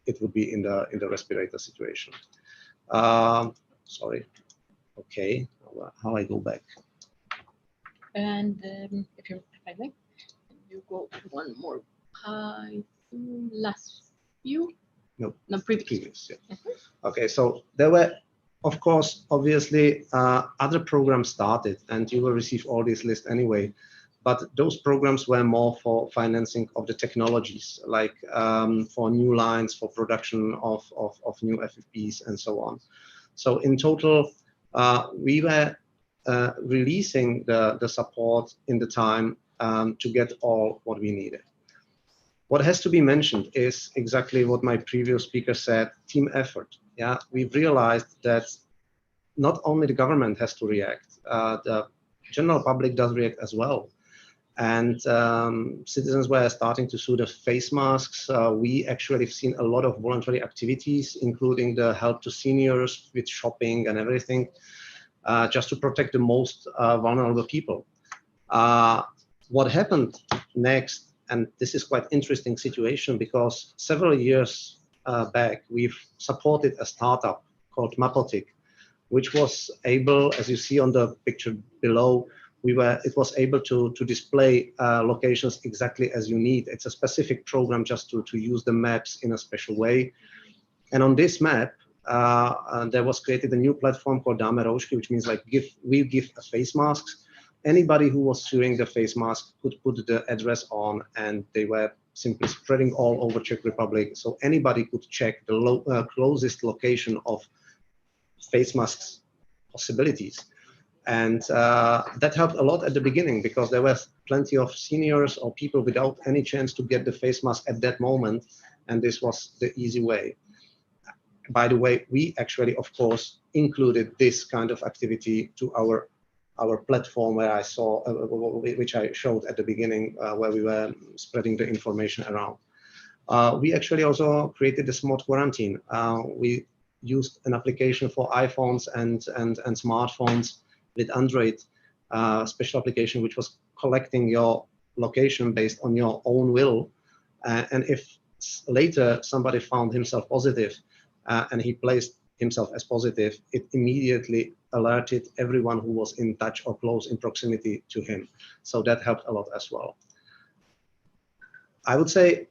it would be in the respirator situation. Sorry. Okay. How I go back? And if I may, you go one more last view. No, previous. Yeah. Okay, so there were, of course, obviously, other programs started, and you will receive all these lists anyway. But those programs were more for financing of the technologies, like for new lines, for production of new FFPs, and so on. So in total, we were releasing the support in the time to get all what we needed. What has to be mentioned is exactly what my previous speaker said, team effort. Yeah, we've realized that not only the government has to react, the general public does react as well. And citizens were starting to sue the face masks. We actually have seen a lot of voluntary activities, including the help to seniors with shopping and everything, just to protect the most vulnerable people. What happened next, and this is quite interesting situation, because several years back, we've supported a startup called např, which was able, as you see on the picture below, it was able to display locations exactly as you need. It's a specific program just to use the maps in a special way. And on this map, there was created a new platform called Dáme roušky, which means like we give a face masks. Anybody who was sewing the face mask could put the address on, and they were simply spreading all over Czech Republic. So anybody could check the closest location of face masks possibilities. And that helped a lot at the beginning, because there was plenty of seniors or people without any chance to get the face mask at that moment. And this was the easy way. By the way, we actually, of course, included this kind of activity to our platform, where I saw, which I showed at the beginning, where we were spreading the information around. We actually also created a smart quarantine. We used an application for iPhones and smartphones with Android, special application which was collecting your location based on your own will. And if later somebody found himself positive and he placed himself as positive, it immediately alerted everyone who was in touch or close in proximity to him. So that helped a lot as well. I would say,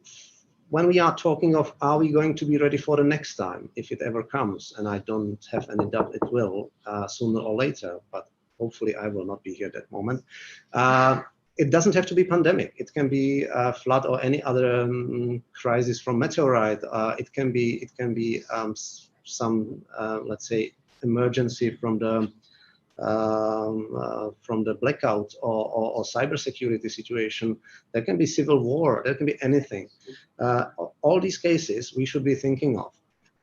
when we are talking of, are we going to be ready for the next time, if it ever comes, and I don't have any doubt it will, sooner or later, but hopefully I will not be here at that moment. It doesn't have to be pandemic. It can be a flood or any other crisis from meteorite. It can be some, let's say, emergency from the blackout or cybersecurity situation. There can be civil war. There can be anything. All these cases we should be thinking of.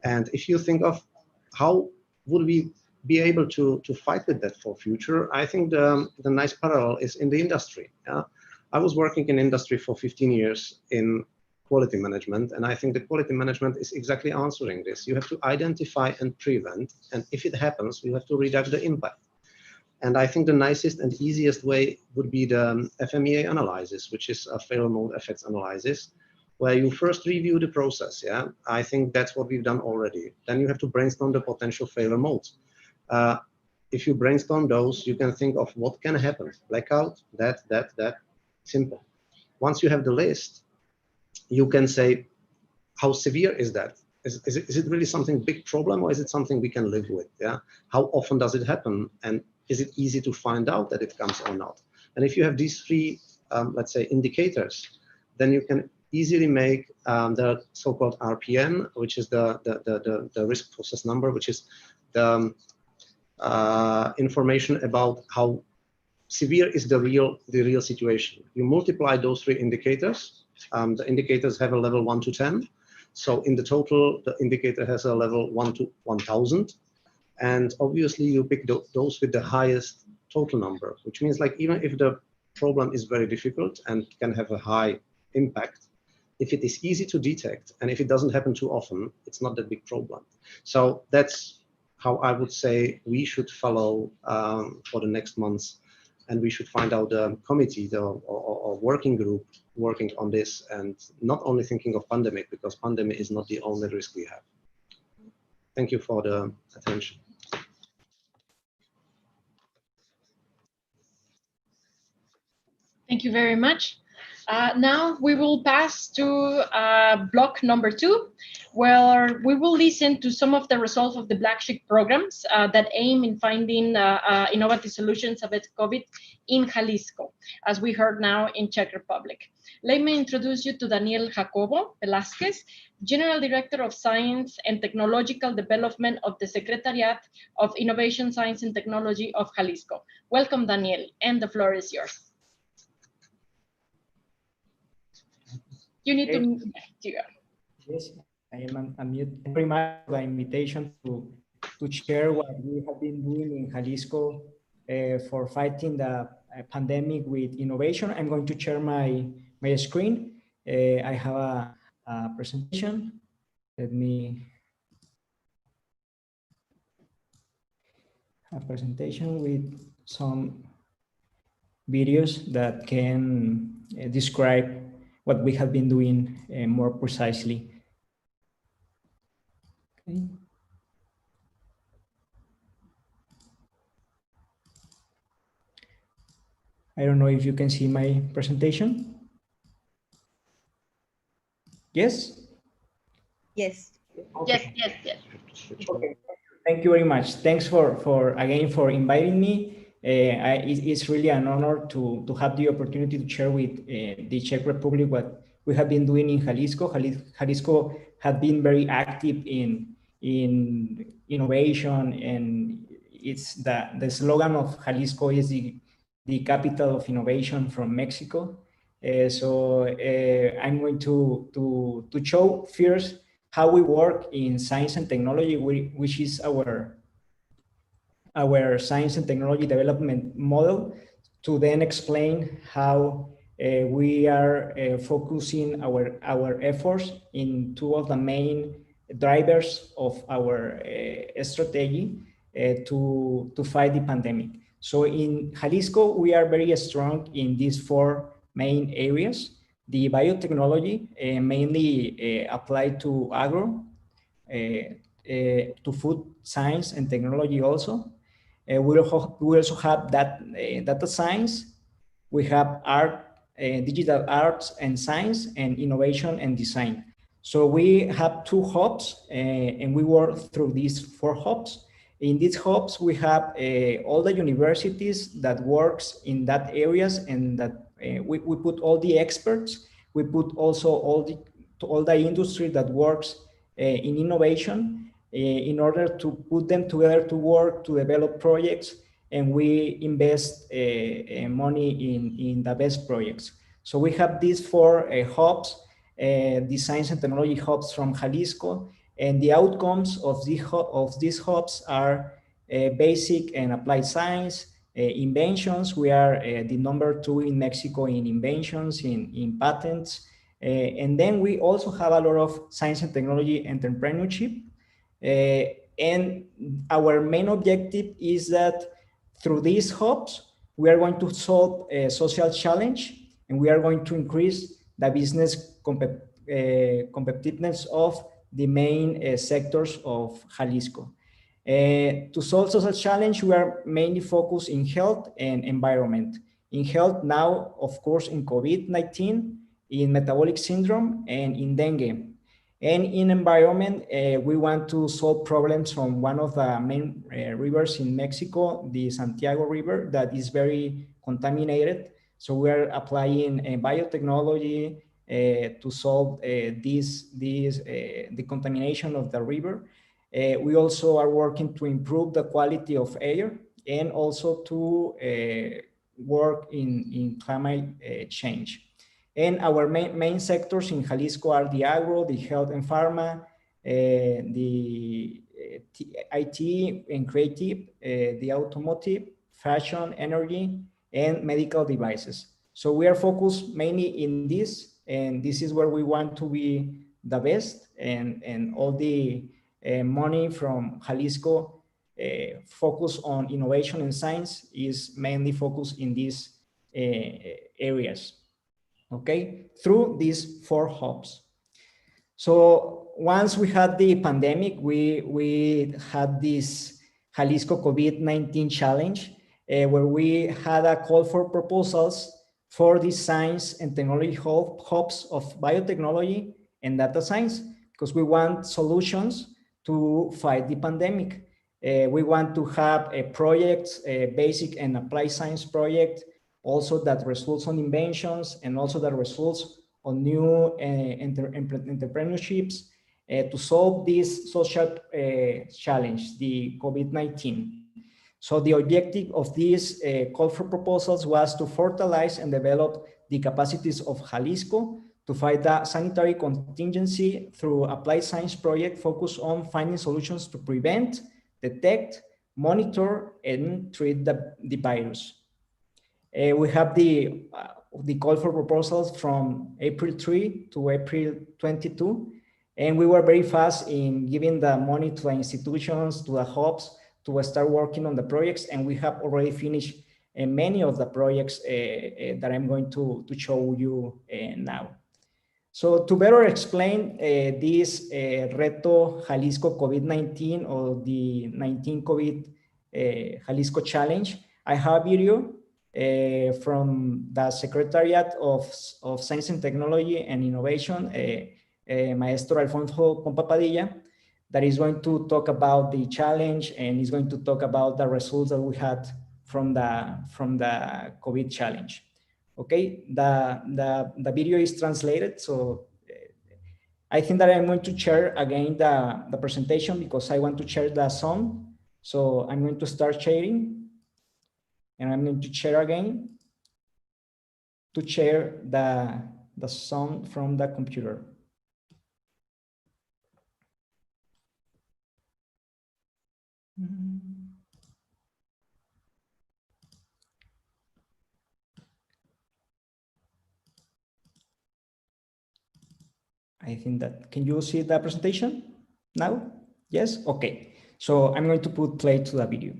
And if you think of how would we be able to fight with that for future, I think the nice parallel is in the industry. I was working in industry for 15 years in quality management. And I think the quality management is exactly answering this. You have to identify and prevent. And if it happens, you have to reduce the impact. And I think the nicest and easiest way would be the FMEA analysis, which is a failure mode effects analysis, where you first review the process. Yeah, I think that's what we've done already. Then you have to brainstorm the potential failure modes. If you brainstorm those, you can think of what can happen. Blackout, that, simple. Once you have the list, you can say, how severe is that? Is it really something big problem, or is it something we can live with? Yeah. How often does it happen? And is it easy to find out that it comes or not? And if you have these three, let's say, indicators, then you can easily make the so-called RPN, which is the risk process number, which is the information about how severe is the real situation. You multiply those three indicators. The indicators have a level 1 to 10. So in the total, the indicator has a level 1 to 1000. And obviously you pick those with the highest total number, which means like even if the problem is very difficult and can have a high impact, if it is easy to detect and if it doesn't happen too often, it's not that big problem. So that's how I would say we should follow for the next months. And we should find out a committee or working group working on this, and not only thinking of pandemic, because pandemic is not the only risk we have. Thank you for the attention. Thank you very much. Now we will pass to block number 2, where we will listen to some of the results of the Black Sheep programs that aim in finding innovative solutions about COVID in Jalisco, as we heard now in Czech Republic. Let me introduce you to Daniel Jacobo Velázquez, General Director of Science and Technological Development of the Secretariat of Innovation, Science and Technology of Jalisco. Welcome, Daniel, and the floor is yours. You need to. Yes, I am unmute. Thank you very much for the invitation to share what we have been doing in Jalisco for fighting the pandemic with innovation. I'm going to share my screen. I have a presentation. Let me a presentation with some videos that can describe what we have been doing more precisely. Okay. I don't know if you can see my presentation. Yes? Yes. Okay. Yes. Okay. Thank you very much. Thanks for again for inviting me. It's really an honor to have the opportunity to share with the Czech Republic what we have been doing in Jalisco. Jalisco has been very active in innovation, and it's the slogan of Jalisco is the capital of innovation from Mexico. So I'm going to show first how we work in science and technology, which is our science and technology development model, to then explain how we are focusing our efforts in two of the main drivers of our strategy to fight the pandemic. So in Jalisco, we are very strong in these 4 main areas. The biotechnology, mainly applied to agro, to food science and technology also. We also have data science. We have art, digital arts and science, and innovation and design. So we have 2 hubs, and we work through these 4 hubs. In these hubs, we have all the universities that works in that areas, and that we put all the experts. We put also all the industry that works in innovation, in order to put them together to work, to develop projects, and we invest money in the best projects. So we have these 4 hubs, the science and technology hubs from Jalisco, and the outcomes of these hubs are basic and applied science, inventions. We are the number 2 in Mexico in inventions, in patents, And then we also have a lot of science and technology entrepreneurship. And our main objective is that through these hubs, we are going to solve a social challenge, and we are going to increase the business competitiveness of the main sectors of Jalisco. To solve social challenge, we are mainly focused in health and environment. In health now, of course, in COVID-19, in metabolic syndrome, and in dengue. And in environment, we want to solve problems from one of the main rivers in Mexico, the Santiago River, that is very contaminated. So we are applying biotechnology to solve the contamination of the river. We also are working to improve the quality of air and also to work in climate change. And our main sectors in Jalisco are the agro, the health and pharma, the IT and creative, the automotive, fashion, energy, and medical devices. So we are focused mainly in this, and this is where we want to be the best, and all the money from Jalisco focus on innovation and science is mainly focused in these areas. Okay, through these 4 hubs. So once we had the pandemic, we had this Jalisco COVID-19 challenge, where we had a call for proposals for the science and technology hubs of biotechnology and data science, because we want solutions to fight the pandemic. We want to have a project, a basic and applied science project, also that results on inventions, and also that results on new entrepreneurships to solve this social challenge, the COVID-19. So the objective of this call for proposals was to fertilize and develop the capacities of Jalisco to fight the sanitary contingency through applied science project focused on finding solutions to prevent, detect, monitor, and treat the virus. We have the call for proposals from April 3 to April 22, and we were very fast in giving the money to the institutions, to the hubs, to start working on the projects, and we have already finished many of the projects that I'm going to show you now. So to better explain this Reto Jalisco COVID-19, or the 19 COVID Jalisco Challenge, I have a video from the Secretariat of Science and Technology and Innovation, Maestro Alfonso Pompa-Padilla, that is going to talk about the challenge, and is going to talk about the results that we had from the COVID challenge. Okay, the video is translated, so I think that I'm going to share again the presentation, because I want to share the sound. So I'm going to start sharing. And I'm going to share again to share the sound from the computer. I think that, can you see the presentation now? Yes, okay. So I'm going to put play to the video.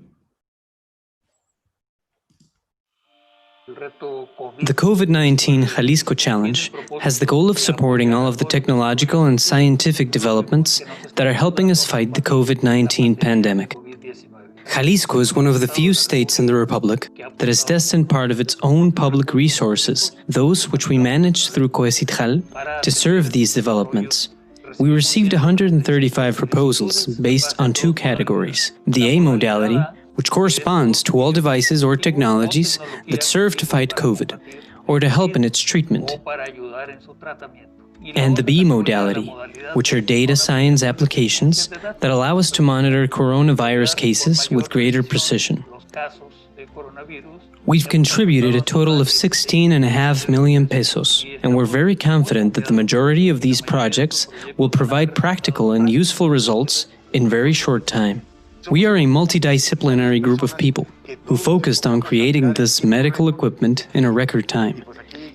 The COVID-19 Jalisco Challenge has the goal of supporting all of the technological and scientific developments that are helping us fight the COVID-19 pandemic. Jalisco is one of the few states in the Republic that has destined part of its own public resources, those which we manage through Coesitjal, to serve these developments. We received 135 proposals based on 2 categories: the A modality, which corresponds to all devices or technologies that serve to fight COVID or to help in its treatment, and the B modality, which are data science applications that allow us to monitor coronavirus cases with greater precision. We've contributed a total of 16.5 million pesos, and we're very confident that the majority of these projects will provide practical and useful results in very short time. We are a multidisciplinary group of people who focused on creating this medical equipment in a record time.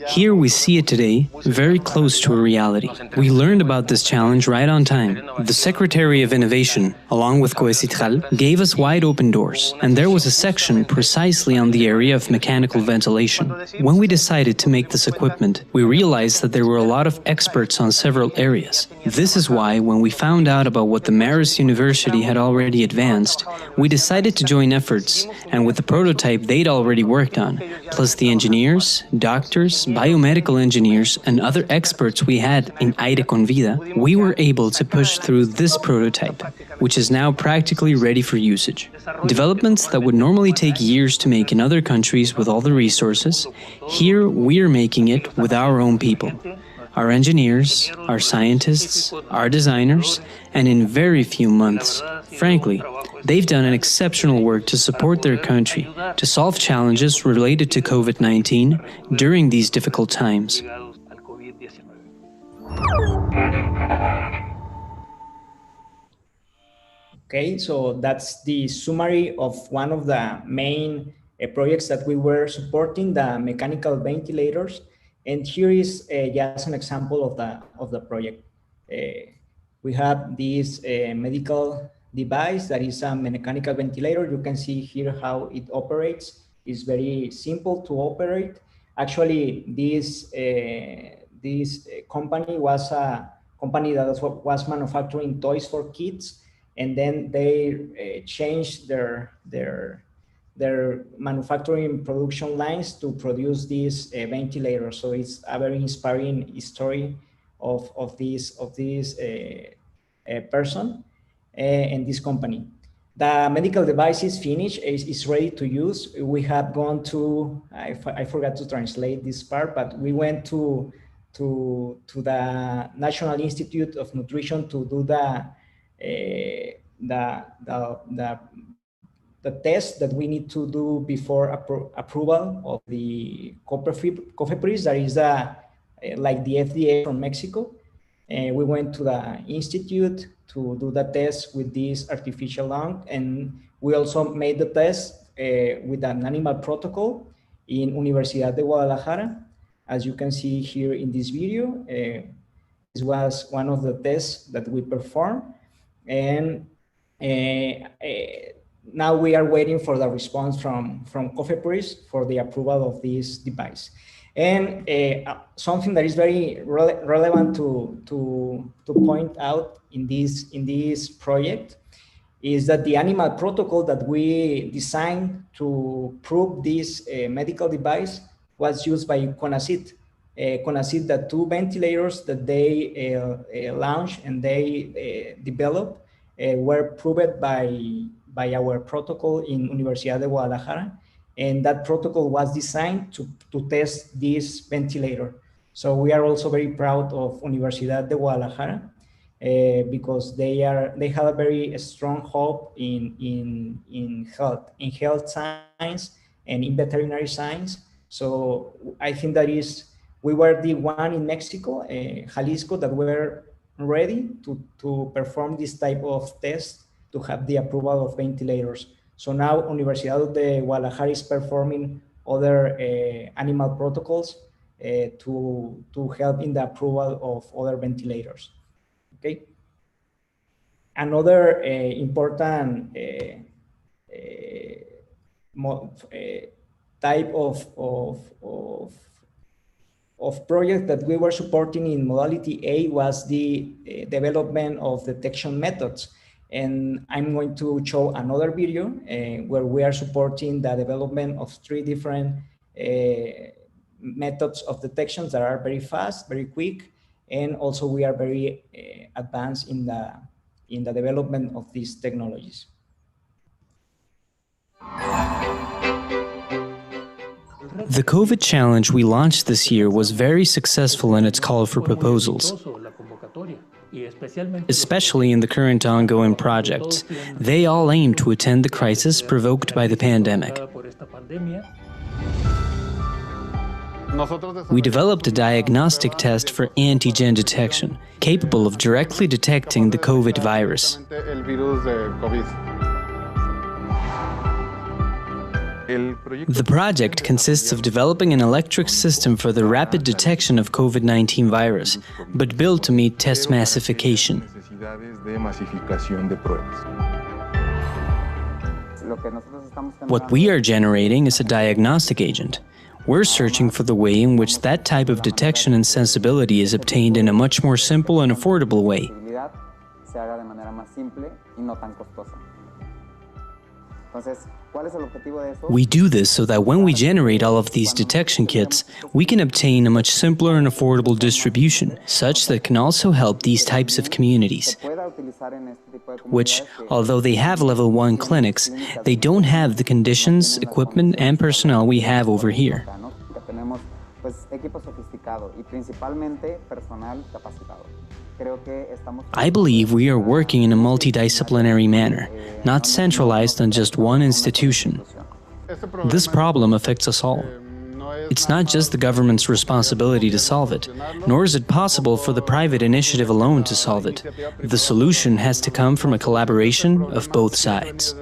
Here we see it today, very close to a reality. We learned about this challenge right on time. The Secretary of Innovation, along with Coecitral, gave us wide open doors, and there was a section precisely on the area of mechanical ventilation. When we decided to make this equipment, we realized that there were a lot of experts on several areas. This is why, when we found out about what the Marist University had already advanced, we decided to join efforts, and with the prototype they'd already worked on, plus the engineers, doctors, biomedical engineers, and other experts we had in Aire con Vida, we were able to push through this prototype, which is now practically ready for usage. Developments that would normally take years to make in other countries with all the resources, here we're making it with our own people. Our engineers, our scientists, our designers, and in very few months, frankly, they've done an exceptional work to support their country, to solve challenges related to COVID-19 during these difficult times. Okay, so that's the summary of one of the main projects that we were supporting, the mechanical ventilators. And here is just an example of the project. We have this medical device that is a mechanical ventilator. You can see here how it operates. It's very simple to operate. Actually, this company was a company that was manufacturing toys for kids, and then they changed their manufacturing production lines to produce this ventilator. So it's a very inspiring story of this person and this company. The medical device is finished, is ready to use. We have gone to, I forgot to translate this part, but we went to the National Institute of Nutrition to do the test that we need to do before approval of the COFEPRIS, that is like the FDA from Mexico. We went to the institute to do the test with this artificial lung, and we also made the test with an animal protocol in Universidad de Guadalajara. As you can see here in this video, this was one of the tests that we performed, and now we are waiting for the response from COFEPRIS for the approval of this device. And something that is very relevant to point out in this project is that the animal protocol that we designed to prove this medical device was used by CONACYT. CONACYT, the two ventilators that they launched and they developed were proved by our protocol in Universidad de Guadalajara. And that protocol was designed to test this ventilator. So we are also very proud of Universidad de Guadalajara because they have a very strong hope in health science and in veterinary science. So I think that we were the one in Mexico, Jalisco, that were ready to perform this type of test to have the approval of ventilators. So now Universidad de Guadalajara is performing other animal protocols to help in the approval of other ventilators. Okay. Another important type of project that we were supporting in modality A was the development of detection methods. And I'm going to show another video where we are supporting the development of 3 different methods of detections that are very fast, very quick, and also we are very advanced in the development of these technologies. The COVID challenge we launched this year was very successful in its call for proposals. Especially in the current ongoing projects, they all aim to attend the crisis provoked by the pandemic. We developed a diagnostic test for antigen detection, capable of directly detecting the COVID virus. The project consists of developing an electric system for the rapid detection of COVID-19 virus, but built to meet test massification. What we are generating is a diagnostic agent. We're searching for the way in which that type of detection and sensibility is obtained in a much more simple and affordable way. We do this so that when we generate all of these detection kits, we can obtain a much simpler and affordable distribution, such that can also help these types of communities, which, although they have level 1 clinics, they don't have the conditions, equipment, and personnel we have over here. I believe we are working in a multidisciplinary manner, not centralized on just one institution. This problem affects us all. It's not just the government's responsibility to solve it, nor is it possible for the private initiative alone to solve it. The solution has to come from a collaboration of both sides.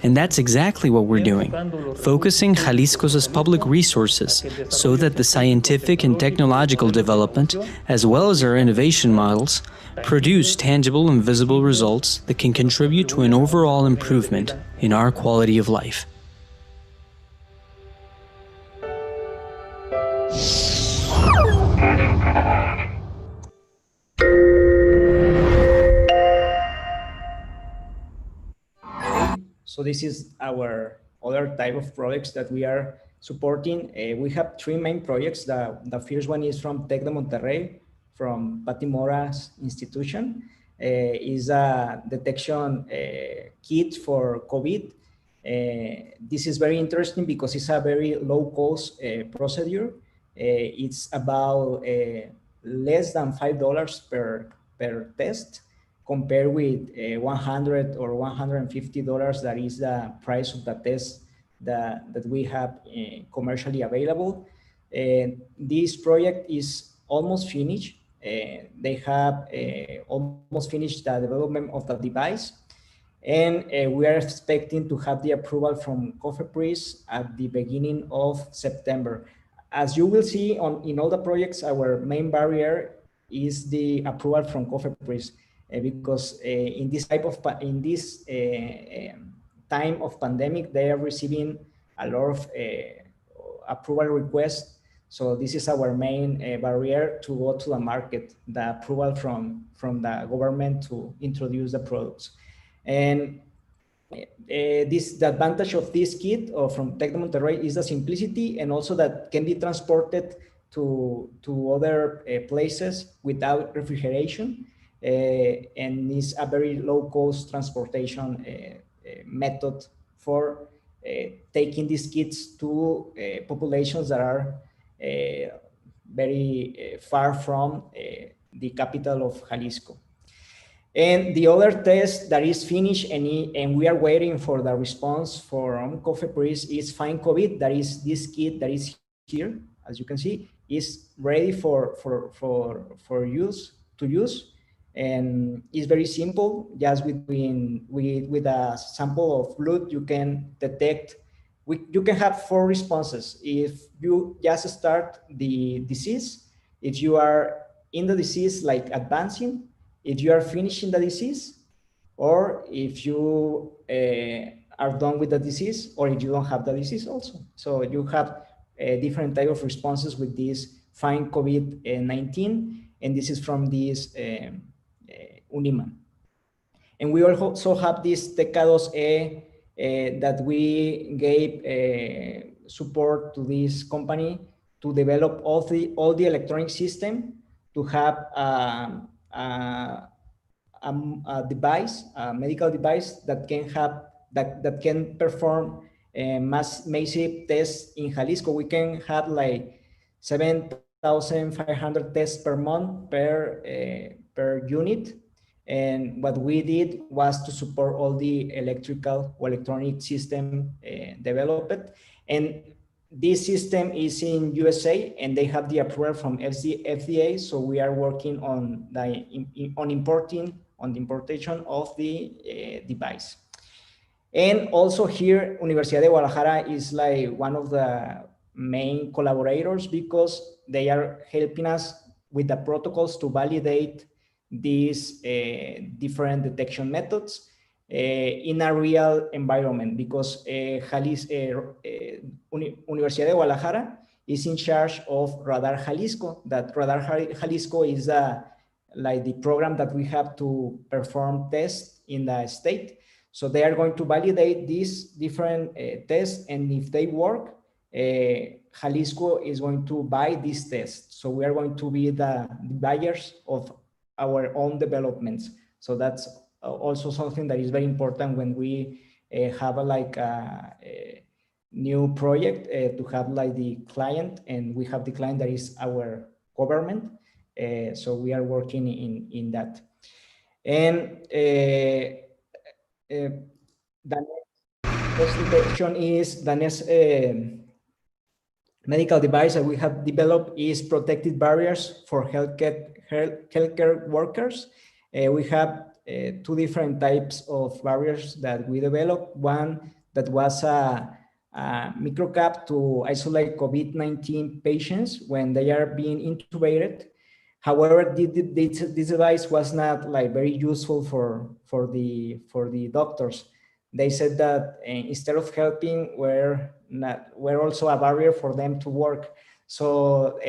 And that's exactly what we're doing, focusing Jalisco's public resources so that the scientific and technological development, as well as our innovation models, produce tangible and visible results that can contribute to an overall improvement in our quality of life. So this is our other type of projects that we are supporting. We have 3 main projects. The first one is from Tec de Monterrey, from Pati Mora's institution. Is a detection kit for COVID. This is very interesting because it's a very low-cost procedure. It's about less than $5 per test, compared with $100 or $150 that is the price of the test that we have commercially available. This project is almost finished. They have almost finished the development of the device, and we are expecting to have the approval from COFEPRIS at the beginning of September. As you will see in all the projects, our main barrier is the approval from COFEPRIS. Because in this time of pandemic, they are receiving a lot of approval requests. So this is our main barrier to go to the market, the approval from the government to introduce the products. And the advantage of this kit from Tec de Monterrey is the simplicity, and also that can be transported to other places without refrigeration. And is a very low-cost transportation method for taking these kits to populations that are very far from the capital of Jalisco. And the other test that is finished and we are waiting for the response from COFEPRIS is Find COVID. That is this kit that is here, as you can see, is ready for use. And it's very simple. Just with a sample of blood, you can detect. You can have 4 responses. If you just start the disease, if you are in the disease, like advancing, if you are finishing the disease, or if you are done with the disease, or if you don't have the disease also. So you have different type of responses with this Find COVID-19, and this is from this Uniman. And we also have this TK2E that we gave support to this company to develop all the electronic system to have a device, a medical device that can perform massive tests in Jalisco. We can have like 7,500 tests per month per unit. And what we did was to support all the electrical or electronic system developed. And this system is in USA, and they have the approval from FDA. So we are working on the importation of the device. And also here, Universidad de Guadalajara is like one of the main collaborators because they are helping us with the protocols to validate these different detection methods in a real environment, because Universidad de Guadalajara is in charge of Radar Jalisco. That Radar Jalisco is like the program that we have to perform tests in the state. So they are going to validate these different tests, and if they work, Jalisco is going to buy these tests. So we are going to be the buyers of our own developments. So that's also something that is very important when we have a new project to have like the client, and we have the client that is our government. So we are working in that. And the next detection is the next medical device that we have developed is protective barriers for healthcare workers. We have two different types of barriers that we developed. One that was a microcap to isolate COVID-19 patients when they are being intubated. However, this device was not like very useful for the doctors. They said that instead of helping, we're also a barrier for them to work. So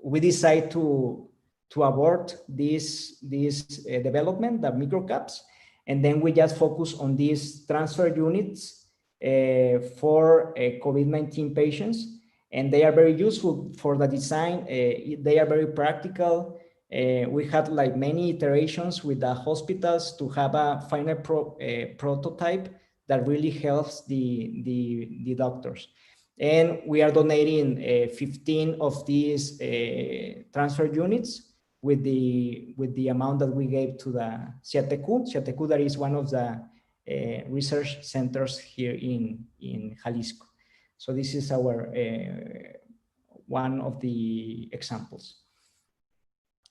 we decided to abort this development, the microcaps, and then we just focus on these transfer units for COVID-19 patients. And they are very useful for the design. They are very practical. We had like many iterations with the hospitals to have a final prototype that really helps the doctors. And we are donating 15 of these transfer units with the amount that we gave to the CIATECU, that is one of the research centers here in Jalisco. So this is our one of the examples.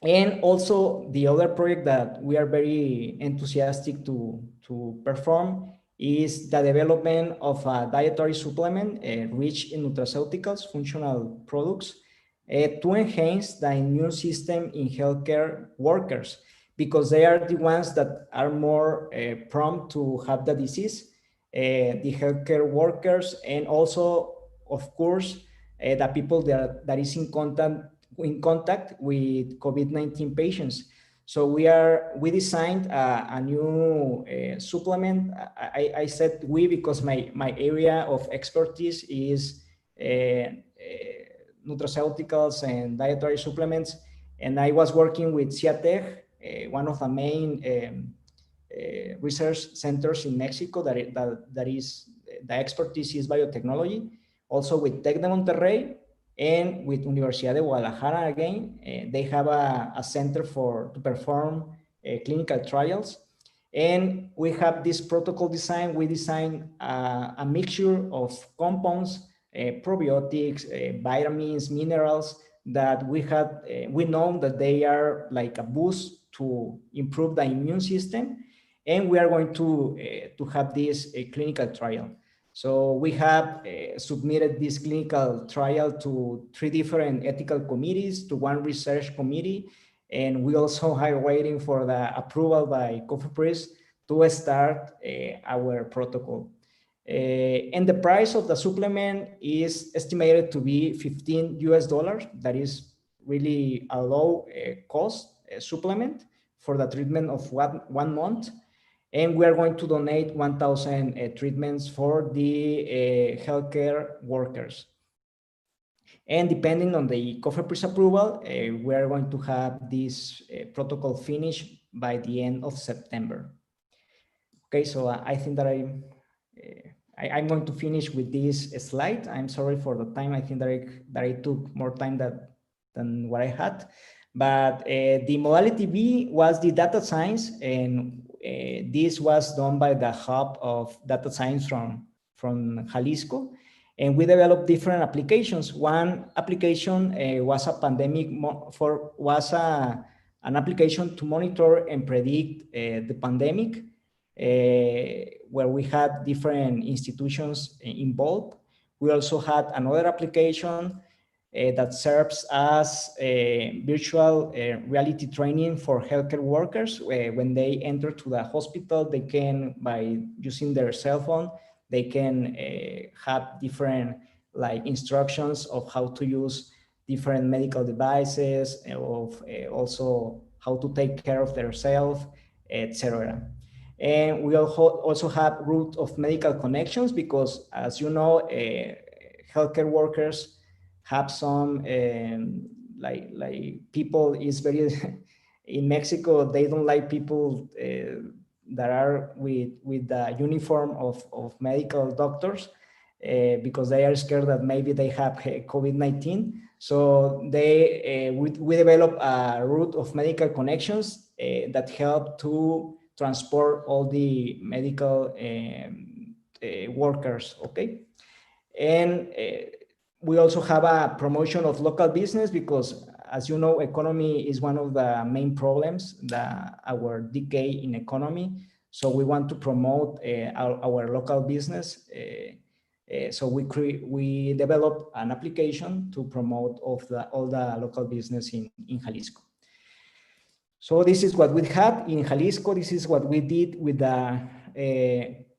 And also the other project that we are very enthusiastic to perform is the development of a dietary supplement rich in nutraceuticals, functional products, to enhance the immune system in healthcare workers, because they are the ones that are more prone to have the disease. The healthcare workers, and also, of course, the people that is in contact with COVID-19 patients. So we designed a new supplement. I said we because my area of expertise is nutraceuticals and dietary supplements, and I was working with CIATEC, one of the main research centers in Mexico that is the expertise is biotechnology, also with Tec de Monterrey and with Universidad de Guadalajara again. They have a center to perform clinical trials. And we have this protocol design. We designed a mixture of compounds, probiotics, vitamins, minerals that we know that they are like a boost to improve the immune system. And we are going to have this clinical trial. So we have submitted this clinical trial to 3 different ethical committees, to 1 research committee, and we also are waiting for the approval by COFEPRIS to start our protocol. And the price of the supplement is estimated to be $15. That is really a low cost supplement for the treatment of 1 month. And we are going to donate 1,000 treatments for the healthcare workers. And depending on the COFEPRIS approval, we are going to have this protocol finished by the end of September. Okay, so I think that I'm going to finish with this slide. I'm sorry for the time. I think that I took more time than what I had. But the modality B was the data science, and this was done by the Hub of Data Science from Jalisco. And we developed different applications. One application was a an application to monitor and predict the pandemic. where we had different institutions involved. We also had another application that serves as a virtual reality training for healthcare workers. When they enter to the hospital, they can, by using their cell phone, they can have different like instructions of how to use different medical devices, of also how to take care of themselves, etc. And we also have route of medical connections because, as you know, healthcare workers have some like people is very in Mexico, they don't like people that are with the uniform of medical doctors because they are scared that maybe they have COVID-19. So we develop a route of medical connections that help to transport all the medical workers, okay? And we also have a promotion of local business because, as you know, economy is one of the main problems, our decay in economy. So we want to promote our local business. So we developed an application to promote all the local business in Jalisco. So this is what we had in Jalisco. This is what we did with the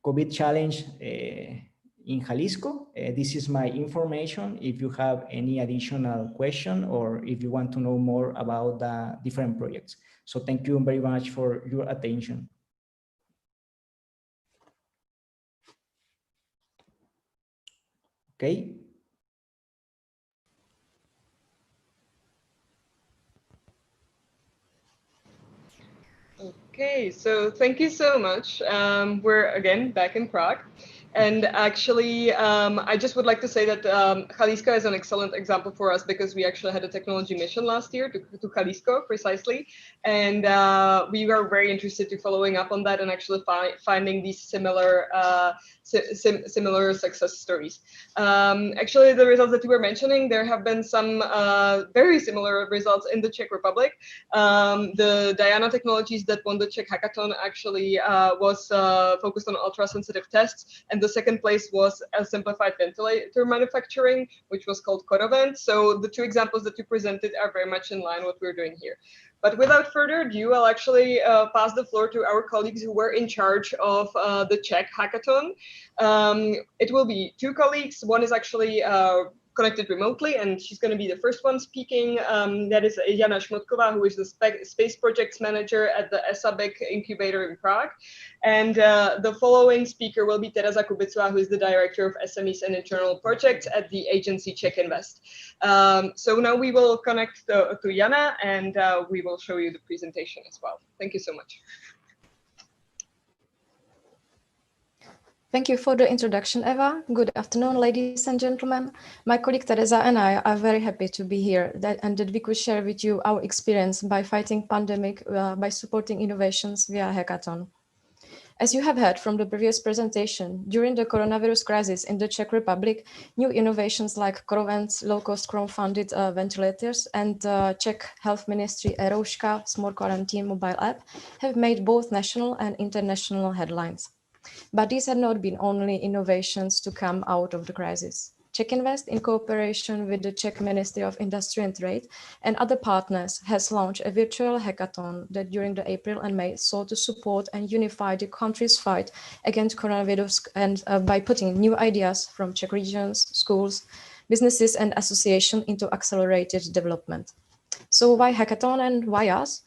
COVID challenge in Jalisco. This is my information. If you have any additional question or if you want to know more about the different projects. So thank you very much for your attention. Okay. Okay, so thank you so much. We're again back in Prague. And actually, I just would like to say that Jalisco is an excellent example for us because we actually had a technology mission last year to Jalisco precisely. And we were very interested to following up on that and actually finding these similar success stories. Actually, the results that you were mentioning, there have been some very similar results in the Czech Republic. The Diana technologies that won the Czech hackathon actually was focused on ultra-sensitive tests. And the second place was a simplified ventilator manufacturing, which was called Korovent. So the two examples that you presented are very much in line with what we're doing here. But without further ado, I'll actually pass the floor to our colleagues who were in charge of the Czech hackathon. It will be two colleagues. One is actually connected remotely, and she's going to be the first one speaking. That is Jana Šmotková, who is the space projects manager at the ESABEC incubator in Prague. And the following speaker will be Tereza Kubicová, who is the director of SMEs and internal projects at the agency Czech Invest. So now we will connect to Jana, and we will show you the presentation as well. Thank you so much. Thank you for the introduction, Eva. Good afternoon, ladies and gentlemen. My colleague Tereza and I are very happy to be here and that we could share with you our experience by fighting pandemic by supporting innovations via hackathon. As you have heard from the previous presentation, during the coronavirus crisis in the Czech Republic, new innovations like Korovent's low-cost crowd-funded ventilators and Czech Health Ministry Erouška smart quarantine mobile app have made both national and international headlines. But these had not been only innovations to come out of the crisis. Czech Invest, in cooperation with the Czech Ministry of Industry and Trade and other partners, has launched a virtual hackathon that during the April and May sought to support and unify the country's fight against coronavirus and by putting new ideas from Czech regions, schools, businesses and associations into accelerated development. So why hackathon and why us?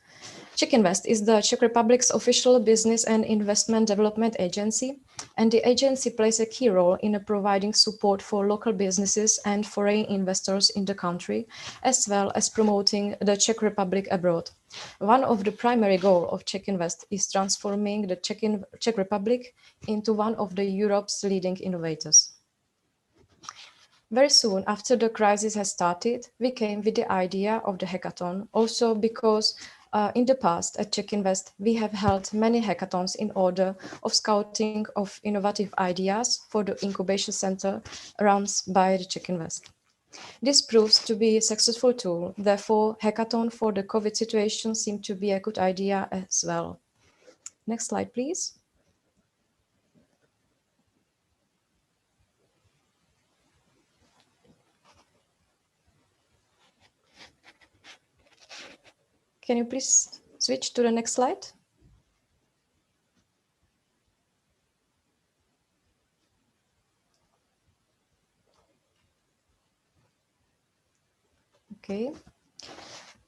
Czech Invest is the Czech Republic's official business and investment development agency, and the agency plays a key role in providing support for local businesses and foreign investors in the country, as well as promoting the Czech Republic abroad. One of the primary goals of Czech Invest is transforming the Czech Republic into one of the Europe's leading innovators. Very soon after the crisis has started, we came with the idea of the hackathon, also because in the past at Czech Invest, we have held many hackathons in order of scouting of innovative ideas for the incubation center run by the Czech Invest. This proves to be a successful tool. Therefore, hackathon for the COVID situation seemed to be a good idea as well. Next slide, please. can you please switch to the next slide? Okay.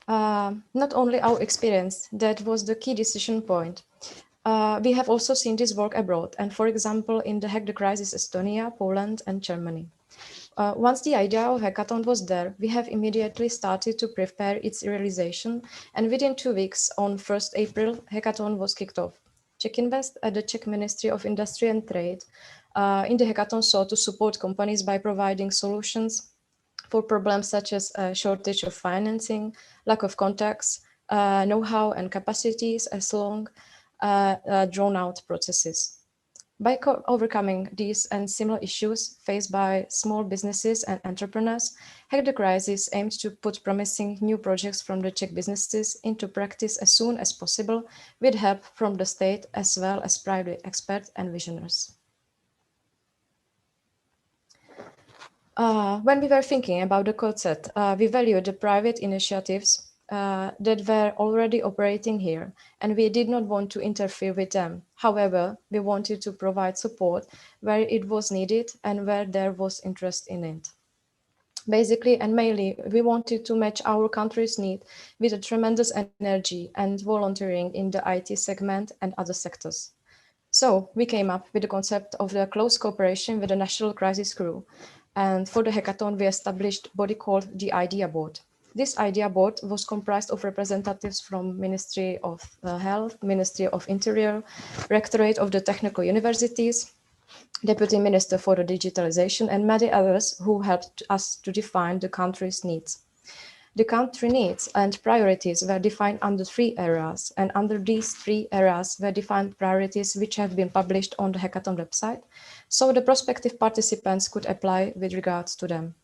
Not only our experience, that was the key decision point. We have also seen this work abroad, and for example, in the Hack the Crisis Estonia, Poland, and Germany. Once the idea of hackathon was there, we have immediately started to prepare its realization, and within 2 weeks, on 1st April, hackathon was kicked off. Czech Invest at the Czech Ministry of Industry and Trade in the hackathon sought to support companies by providing solutions for problems such as shortage of financing, lack of contacts, know-how and capacities, as long drawn-out processes. By overcoming these and similar issues faced by small businesses and entrepreneurs, Hack the Crisis aimed to put promising new projects from the Czech businesses into practice as soon as possible, with help from the state as well as private experts and visionaries. When we were thinking about the concept, we valued the private initiatives that were already operating here, and we did not want to interfere with them. However, we wanted to provide support where it was needed and where there was interest in it. Basically and mainly, we wanted to match our country's need with a tremendous energy and volunteering in the IT segment and other sectors. So we came up with the concept of the close cooperation with the National Crisis Crew. And for the hackathon, we established a body called the Idea Board. This Idea Board was comprised of representatives from Ministry of Health, Ministry of Interior, Rectorate of the Technical Universities, Deputy Minister for the Digitalization, and many others who helped us to define the country's needs. The country needs and priorities were defined under 3 areas, and under these 3 areas were defined priorities which have been published on the hackathon website, so the prospective participants could apply with regards to them.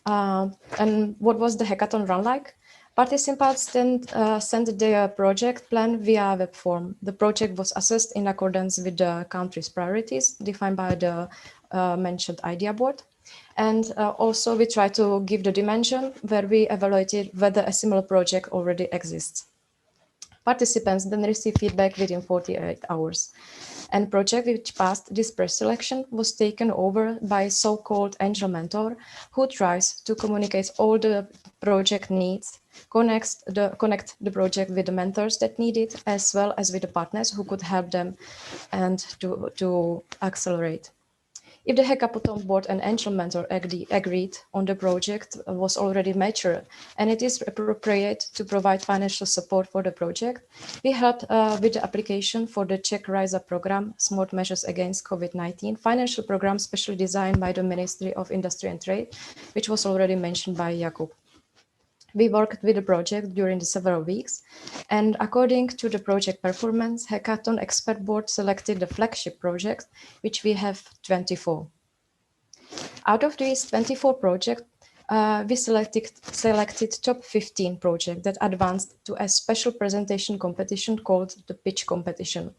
And what was the hackathon run like? Participants then sent their project plan via web form. The project was assessed in accordance with the country's priorities defined by the mentioned Idea Board. And also we try to give the dimension where we evaluated whether a similar project already exists. Participants then receive feedback within 48 hours. And project which passed this pre-selection was taken over by a so-called angel mentor who tries to communicate all the project needs, connect the project with the mentors that need it, as well as with the partners who could help them and to accelerate. If the hackathon board and angel mentor agreed on the project was already mature and it is appropriate to provide financial support for the project, we helped with the application for the Czech Rise Up program, Smart Measures Against COVID-19, financial program specially designed by the Ministry of Industry and Trade, which was already mentioned by Jakub. We worked with the project during the several weeks, and according to the project performance, Hackathon Expert Board selected the flagship projects, which we have 24. Out of these 24 projects, we selected top 15 projects that advanced to a special presentation competition called the pitch competition.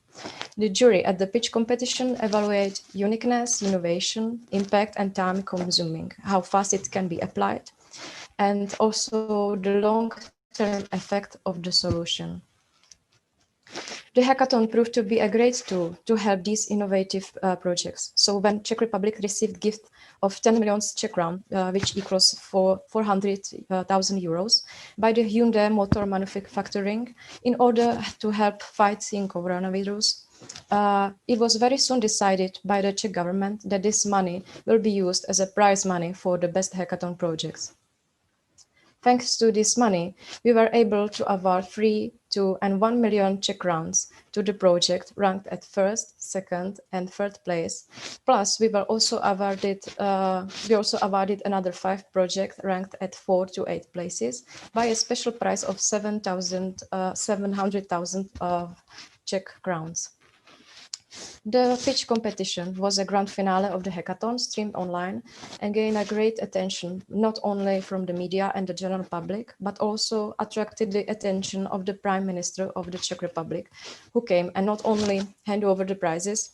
The jury at the pitch competition evaluate uniqueness, innovation, impact, and time consuming, how fast it can be applied, and also the long-term effect of the solution. The hackathon proved to be a great tool to help these innovative projects. So when Czech Republic received gift of 10 million Czech crown, which equals 400,000 euros, by the Hyundai Motor Manufacturing in order to help fighting coronavirus, it was very soon decided by the Czech government that this money will be used as a prize money for the best hackathon projects. Thanks to this money, we were able to award 3, 2, and 1 million Czech crowns to the project ranked at 1st, 2nd, and 3rd place. Plus, we also awarded another 5 projects ranked at 4 to 8 places by a special prize of 700,000 Czech crowns. The pitch competition was a grand finale of the hackathon, streamed online, and gained a great attention, not only from the media and the general public, but also attracted the attention of the Prime Minister of the Czech Republic, who came and not only handed over the prizes,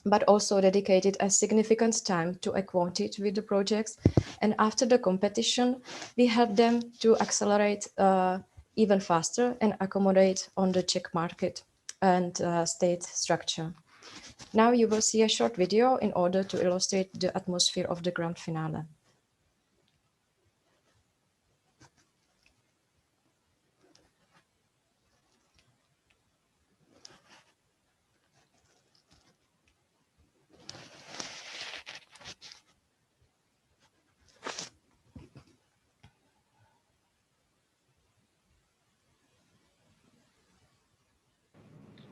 but also dedicated a significant time to acquainted with the projects. And after the competition, we helped them to accelerate even faster and accommodate on the Czech market and state structure. Now you will see a short video in order to illustrate the atmosphere of the grand finale.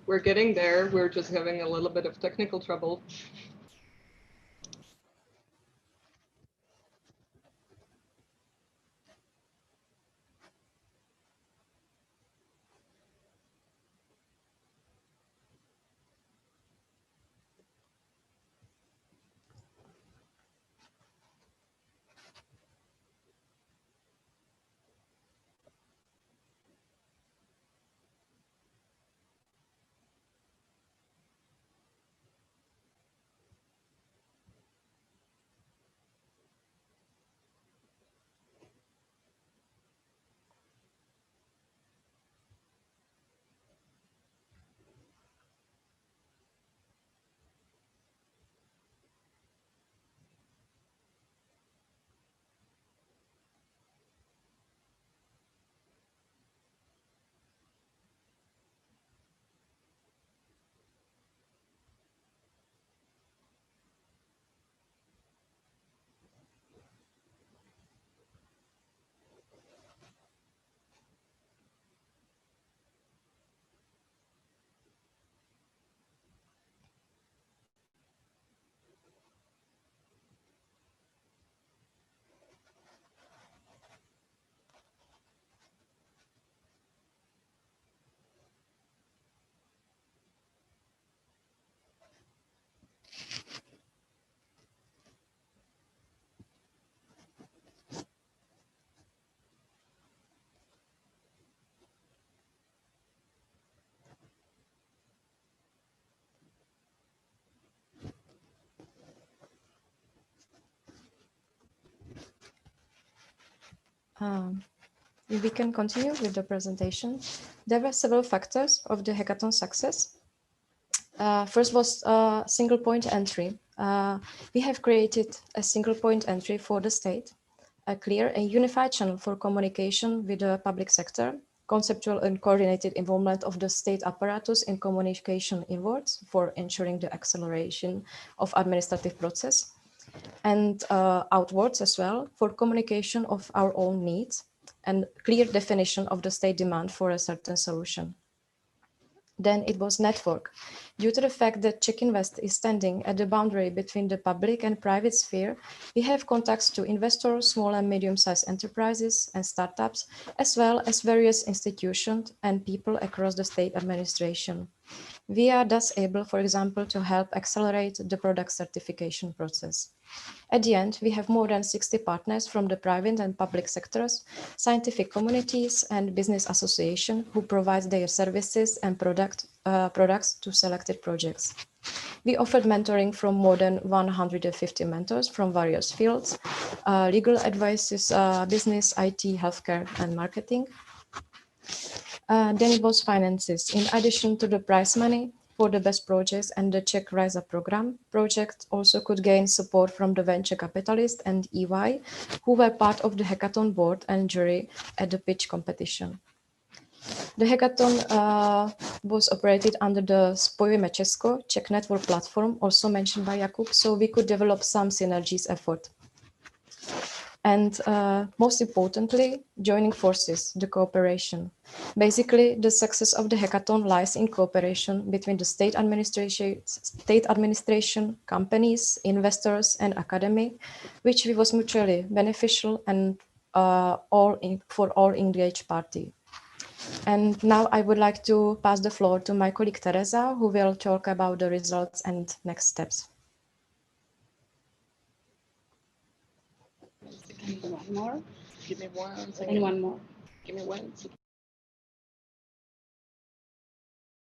We're getting there. We're just having a little bit of technical trouble. We can continue with the presentation. There were several factors of the hackathon success. First was single point entry. We have created a single point entry for the state, a clear and unified channel for communication with the public sector, conceptual and coordinated involvement of the state apparatus in communication inwards for ensuring the acceleration of administrative process, and outwards as well for communication of our own needs and clear definition of the state demand for a certain solution. Then it was network. Due to the fact that Czech Invest is standing at the boundary between the public and private sphere, we have contacts to investors, small and medium-sized enterprises and startups, as well as various institutions and people across the state administration. We are thus able, for example, to help accelerate the product certification process. At the end, we have more than 60 partners from the private and public sectors, scientific communities and business associations who provide their services and products to selected projects. We offered mentoring from more than 150 mentors from various fields, legal advices, business, IT, healthcare and marketing. Then it was finances. In addition to the prize money for the best projects and the Czech Rise Up program, project also could gain support from the venture capitalist and EY, who were part of the hackathon board and jury at the pitch competition. The hackathon was operated under the Spojujeme Česko, Czech network platform, also mentioned by Jakub, so we could develop some synergies effort. And most importantly, joining forces, the cooperation. Basically, the success of the hackathon lies in cooperation between the state administration, companies, investors, and academy, which was mutually beneficial and for all engaged parties. And now I would like to pass the floor to my colleague Teresa, who will talk about the results and next steps. One more. Give me 1 second. And one more. Give me 1 second.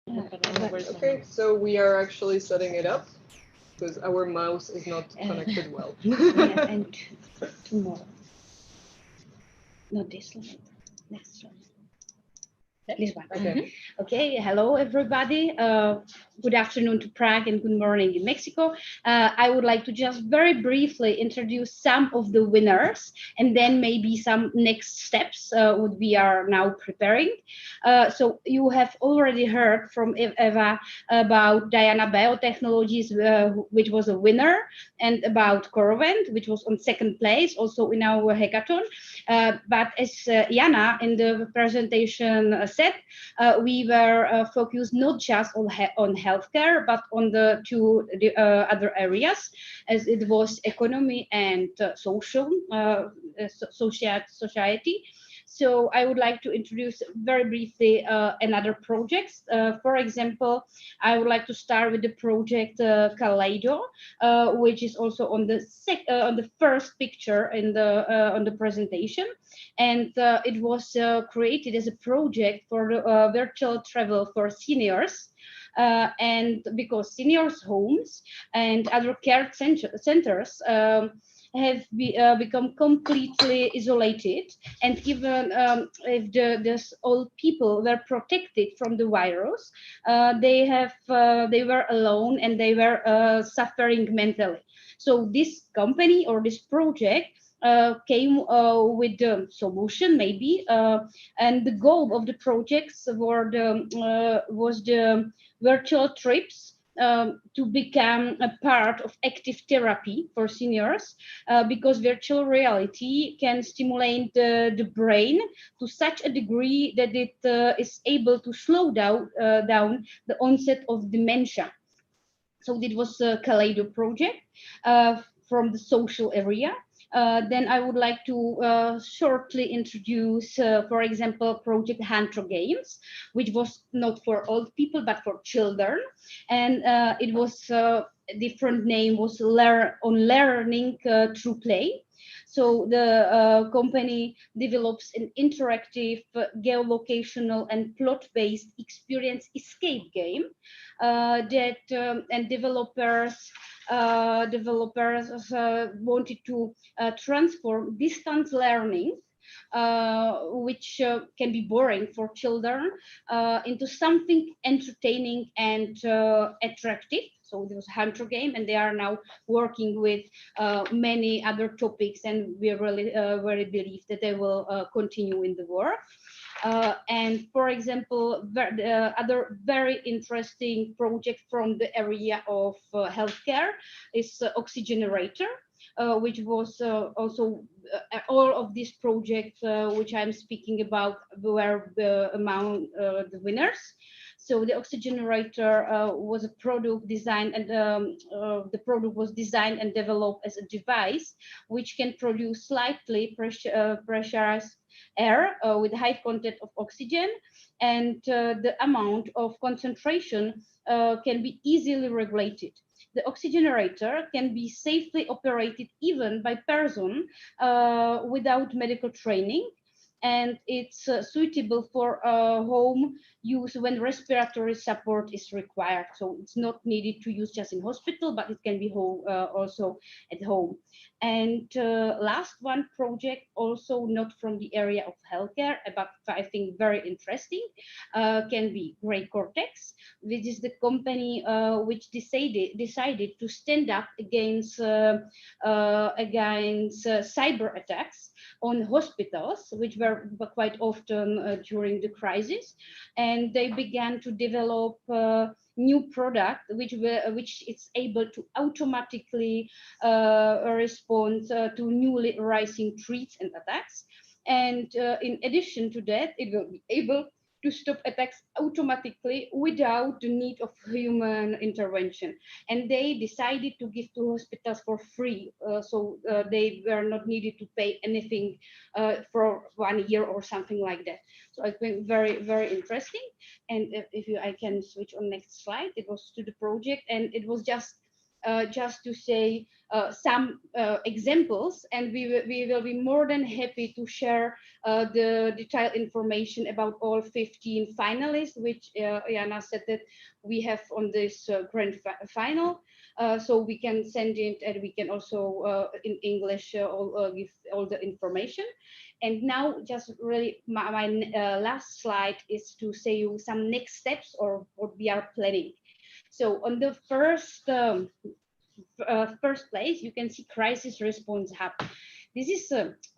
Yeah. Okay, so we are actually setting it up because our mouse is not connected well. Yeah, and two more. Not this one. Next one. This one. Okay. Okay. Hello, everybody. Good afternoon to Prague and good morning in Mexico. I would like to just very briefly introduce some of the winners and then maybe some next steps what we are now preparing. So you have already heard from Eva about Diana Biotechnologies, which was a winner, and about Corvent, which was on second place also in our hackathon. But as Jana in the presentation said, we were focused not just on healthcare, but on the two other areas, as it was economy and society. So I would like to introduce very briefly another projects. For example, I would like to start with the project Kaleido, which is also on the first picture in on the presentation, and it was created as a project for the virtual travel for seniors. And because seniors' homes and other care centers have become completely isolated, and even if these old people were protected from the virus, they were alone and they were suffering mentally. So this company or this project came with the solution maybe, and the goal of the projects was the virtual trips to become a part of active therapy for seniors, because virtual reality can stimulate the brain to such a degree that it is able to slow down the onset of dementia. So this was a Kaleido project from the social area. Then I would like to shortly introduce, for example, Project Hantro Games, which was not for old people, but for children. And it was a different name, was learning through play. So the company develops an interactive, geolocational and plot-based experience escape game and developers wanted to transform distance learning, which can be boring for children, into something entertaining and attractive. So there was a Hunter game, and they are now working with many other topics, and we really believe that they will continue in the work. And for example, other very interesting project from the area of healthcare is Oxygenerator, which was also all of these projects which I'm speaking about were among the winners. So the Oxygenerator was a product designed, and the product was designed and developed as a device which can produce slightly pressurized air with high content of oxygen, and the amount of concentration can be easily regulated. The Oxygenerator can be safely operated even by person without medical training, and it's suitable for home use when respiratory support is required. So it's not needed to use just in hospital, but it can be also at home. And last one project, also not from the area of healthcare, but I think very interesting, can be Grey Cortex, which is the company which decided to stand up against cyber attacks on hospitals, which were quite often during the crisis, and they began to develop new product which is able to automatically respond to newly rising threats and attacks. And in addition to that, it will be able to stop attacks automatically without the need of human intervention. And they decided to give to hospitals for free, so they were not needed to pay anything for 1 year or something like that. So I think very, very interesting. And I can switch on next slide. It was to the project, and it was just to say some examples, and we will be more than happy to share the detailed information about all 15 finalists, which Jana said that we have on this grand final. so we can send it, and we can also in English give all the information. And now, just really, my last slide is to say you some next steps or what we are planning. So on the first place, you can see Crisis Response Hub. This is,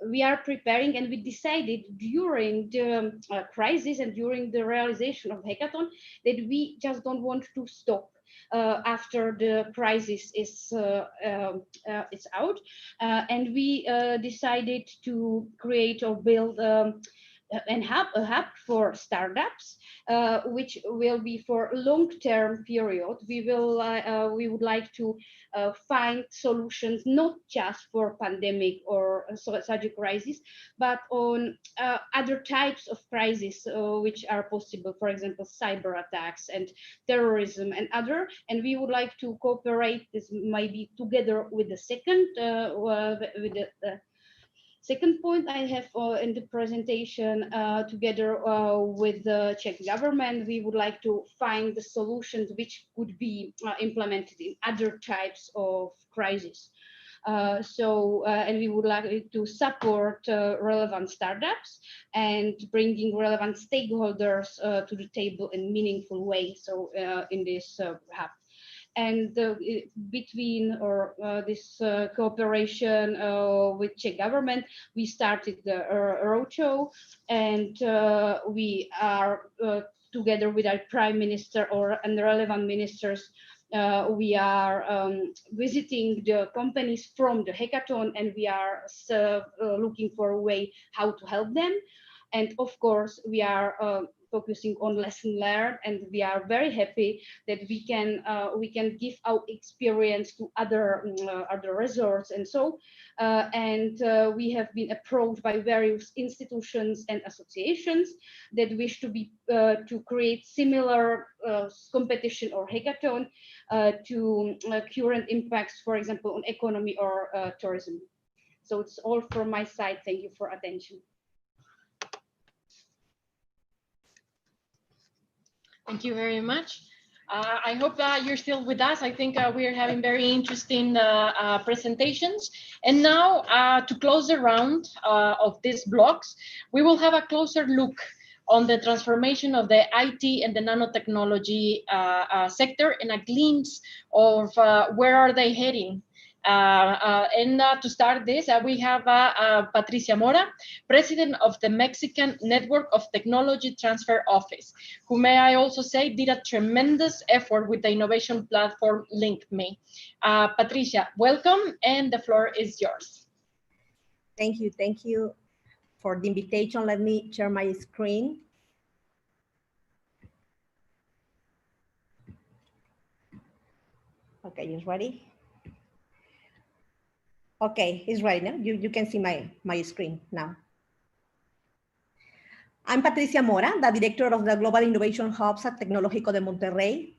we are preparing, and we decided during the crisis and during the realization of Hackathon that we just don't want to stop after the crisis is out. And we decided to create or build a hub for startups, which will be for a long-term period. We would like to find solutions not just for pandemic or such a crisis, but on other types of crises which are possible, for example, cyber attacks and terrorism and other. And we would like to cooperate this maybe together with the second second point I have in the presentation, together with the Czech government, we would like to find the solutions which could be implemented in other types of crises. And we would like to support relevant startups and bringing relevant stakeholders to the table in meaningful way. So in this hub. And between this cooperation with Czech government, we started the roadshow, and we are together with our prime minister and the relevant ministers. We are visiting the companies from the hackathon, and we are looking for a way how to help them. And of course, we are focusing on lesson learned, and we are very happy that we can give our experience to other resorts and so. We have been approached by various institutions and associations that wish to create similar competition or hackathon to current impacts, for example, on economy or tourism. So it's all from my side. Thank you for attention. Thank you very much. I hope that you're still with us. I think we're having very interesting presentations. And now, to close the round of these blocks, we will have a closer look on the transformation of the IT and the nanotechnology sector, and a glimpse of where are they heading. To start this, we have Patricia Mora, President of the Mexican Network of Technology Transfer Office, who, may I also say, did a tremendous effort with the innovation platform LinkMe. Patricia, welcome, and the floor is yours. Thank you for the invitation. Let me share my screen. Okay, it's ready. Okay, it's ready now. You can see my screen now. I'm Patricia Mora, the director of the Global Innovation Hubs at Tecnológico de Monterrey.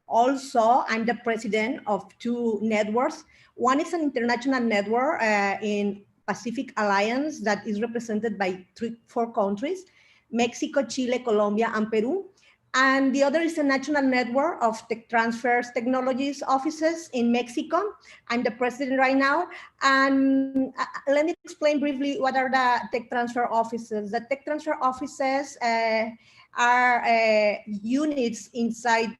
Also, I'm the president of two networks. One is an international network in Pacific Alliance that is represented by 4 countries, Mexico, Chile, Colombia, and Peru. And the other is a national network of tech transfers technologies offices in Mexico. I'm the president right now. And let me explain briefly what are the tech transfer offices. The tech transfer offices are units inside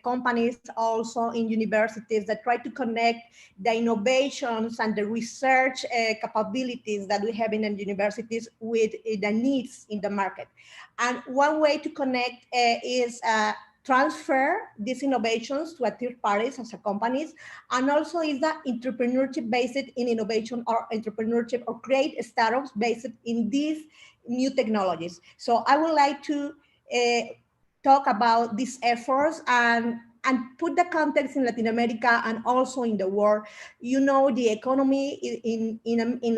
companies, also in universities, that try to connect the innovations and the research capabilities that we have in the universities with the needs in the market. And one way to connect is transfer these innovations to a third parties as a companies, and also is the entrepreneurship based in innovation, or entrepreneurship, or create startups based in these new technologies. So I would like to talk about these efforts and put the context in Latin America and also in the world. You know, the economy in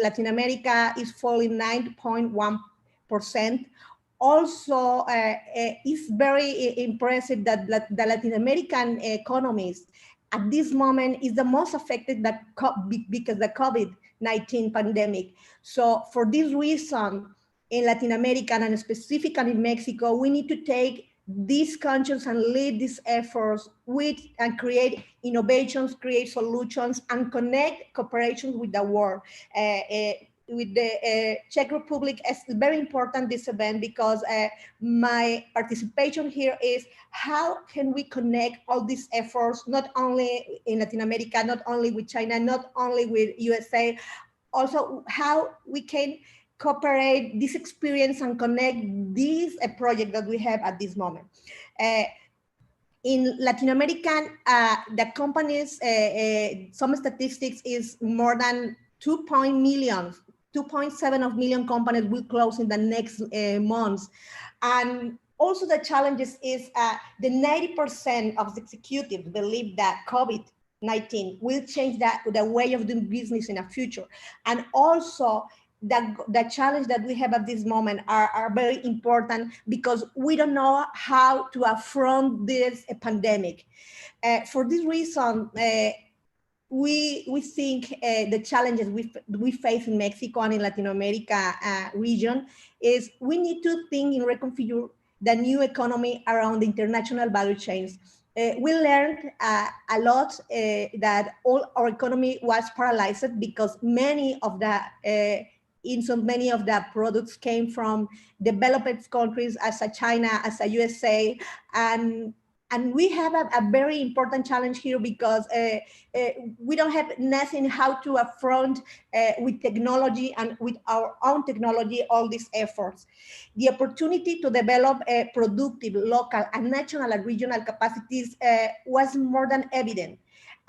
Latin America is falling 9.1%. Also, it's very impressive that the Latin American economies at this moment is the most affected because the COVID-19 pandemic. So for this reason, in Latin America and specifically in Mexico, we need to take these conscience and lead these efforts and create innovations, create solutions, and connect cooperation with the world. With the Czech Republic, it's very important, this event, because my participation here is how can we connect all these efforts, not only in Latin America, not only with China, not only with USA, also how we can cooperate this experience and connect this project that we have at this moment. In Latin America, the companies, some statistics is more than 2.7 million companies will close in the next months. And also the challenges is the 90% of the executives believe that COVID-19 will change the way of doing business in the future. And also the challenge that we have at this moment are very important because we don't know how to affront this pandemic. For this reason, we think the challenges we face in Mexico and in Latin America region is we need to think and reconfigure the new economy around the international value chains. We learned a lot that all our economy was paralyzed because many of the products came from developed countries as China, as USA, and we have a very important challenge here because we don't have nothing how to affront with technology and with our own technology all these efforts. The opportunity to develop productive local and national and regional capacities was more than evident.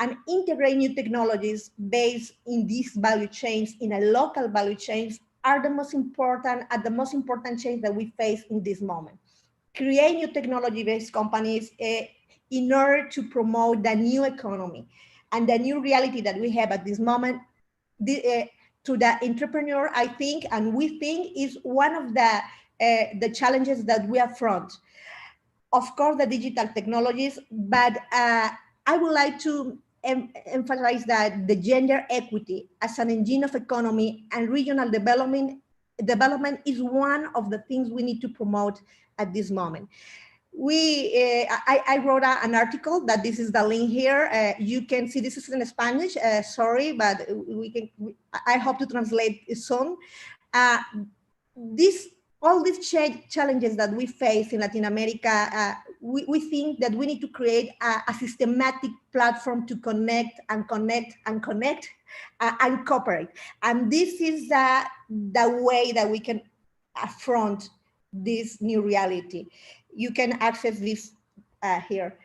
And integrate new technologies based in these value chains, in a local value chains, are the most important change that we face in this moment. Create new technology-based companies in order to promote the new economy and the new reality that we have at this moment. To the entrepreneur, I think, and we think, is one of the challenges that we affront. Of course, the digital technologies, but I would like to emphasize that the gender equity as an engine of economy and regional development is one of the things we need to promote at this moment. I wrote an article that this is the link here. You can see this is in Spanish. Sorry, but I hope to translate it soon. All these challenges that we face in Latin America, we think that we need to create a systematic platform to connect and cooperate. And this is the way that we can affront this new reality. You can access this here.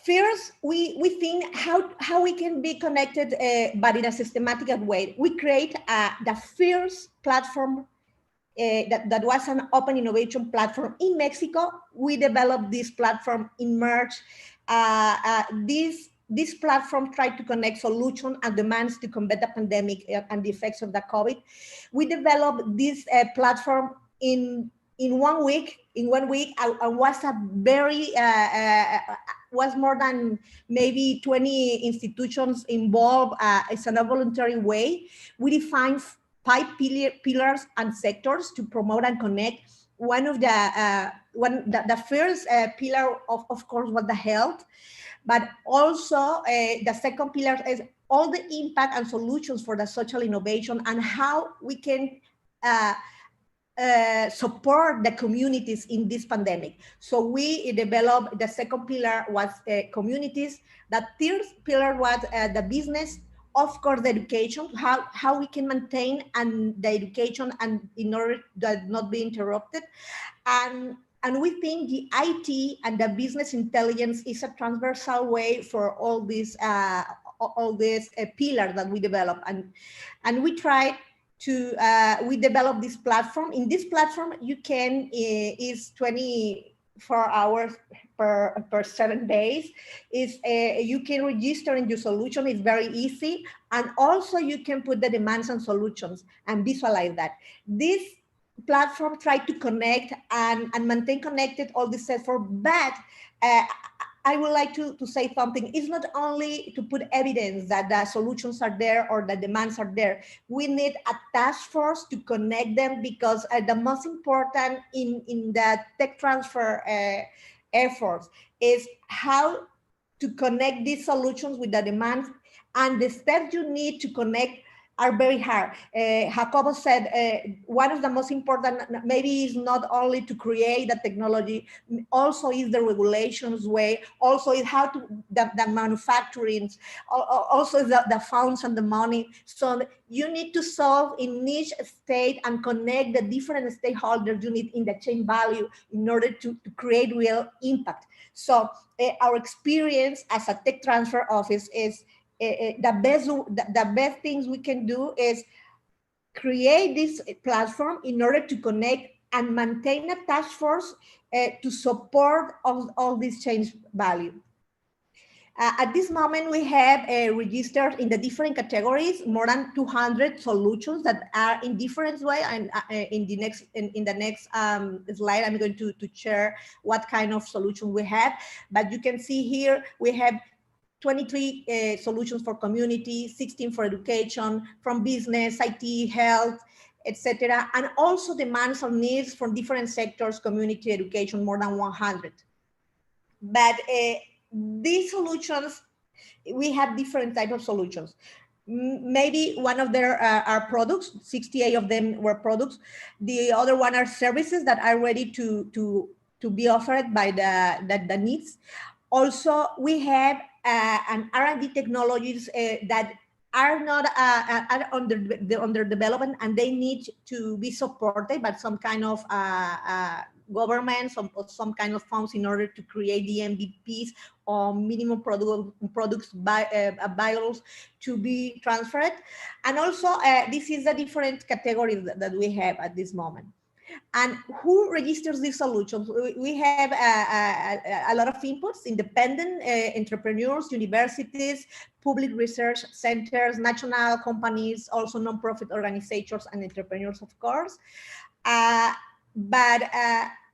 First, we think how we can be connected, but in a systematic way. We create the first platform that was an open innovation platform in Mexico. We developed this platform in March. This platform tried to connect solutions and demands to combat the pandemic and the effects of the COVID. We developed this platform in 1 week. In 1 week, was more than maybe 20 institutions involved. It's in a voluntary way. We defined 5 pillars and sectors to promote and connect. The first pillar, of course, was the health, but also the second pillar is all the impact and solutions for the social innovation and how we can support the communities in this pandemic. So we developed, the second pillar was communities. The third pillar was the business, of course, the education, how we can maintain the education and in order to not be interrupted. And we think the IT and the business intelligence is a transversal way for all these pillars that we develop. And we try to, we develop this platform. In this platform, you can, is 24 hours per 7 days. You can register in your solution, it's very easy. And also you can put the demands and solutions and visualize that. This platform try to connect and maintain connected all this effort, but I would like to say something. It's not only to put evidence that the solutions are there or the demands are there. We need a task force to connect them, because the most important in the tech transfer efforts is how to connect these solutions with the demands, and the steps you need to connect are very hard. Jacobo said one of the most important, maybe is not only to create the technology, also is the regulations way, also is how to, the manufacturing, also the funds and the money. So you need to solve in each state and connect the different stakeholders you need in the chain value in order to create real impact. So our experience as a tech transfer office is the best things we can do is create this platform in order to connect and maintain a task force to support all this change value. At this moment, we have registered in the different categories more than 200 solutions that are in different way. And in the next slide, I'm going to share what kind of solution we have. But you can see here we have 23 solutions for community, 16 for education, from business, IT, health, etc. And also demands or needs from different sectors, community, education, more than 100. But these solutions, we have different types of solutions. Maybe one of them are products, 68 of them were products. The other one are services that are ready to be offered by the needs. Also, we have an R&D technologies that are not are under development, and they need to be supported by some kind of government, some kind of funds in order to create the MVPs or minimum products vials to be transferred. And also, this is the different categories that we have at this moment. And who registers these solutions? We have a lot of inputs: independent entrepreneurs, universities, public research centers, national companies, also non-profit organizations and entrepreneurs, of course. But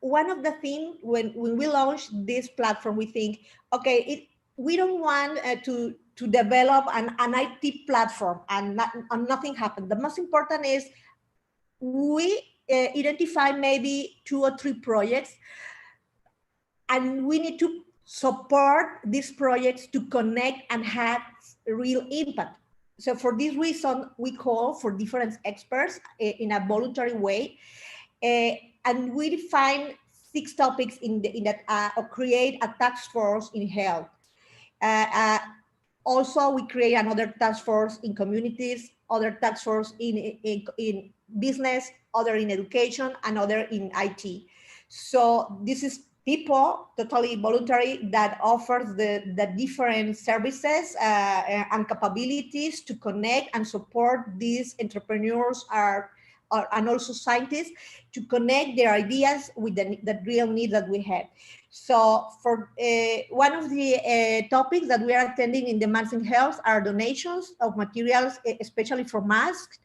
one of the things when we launch this platform, we think, okay, we don't want to develop an IT platform and nothing happened. The most important is we identify maybe 2 or 3 projects, and we need to support these projects to connect and have real impact. So for this reason, we call for different experts in a voluntary way, and we define 6 topics in that create a task force in health. Also, we create another task force in communities, other task force in business, other in education, and other in IT. So this is people, totally voluntary, that offers the different services and capabilities to connect and support these entrepreneurs and also scientists to connect their ideas with the real need that we have. So for one of the topics that we are attending in Demands in Health are donations of materials, especially for masks,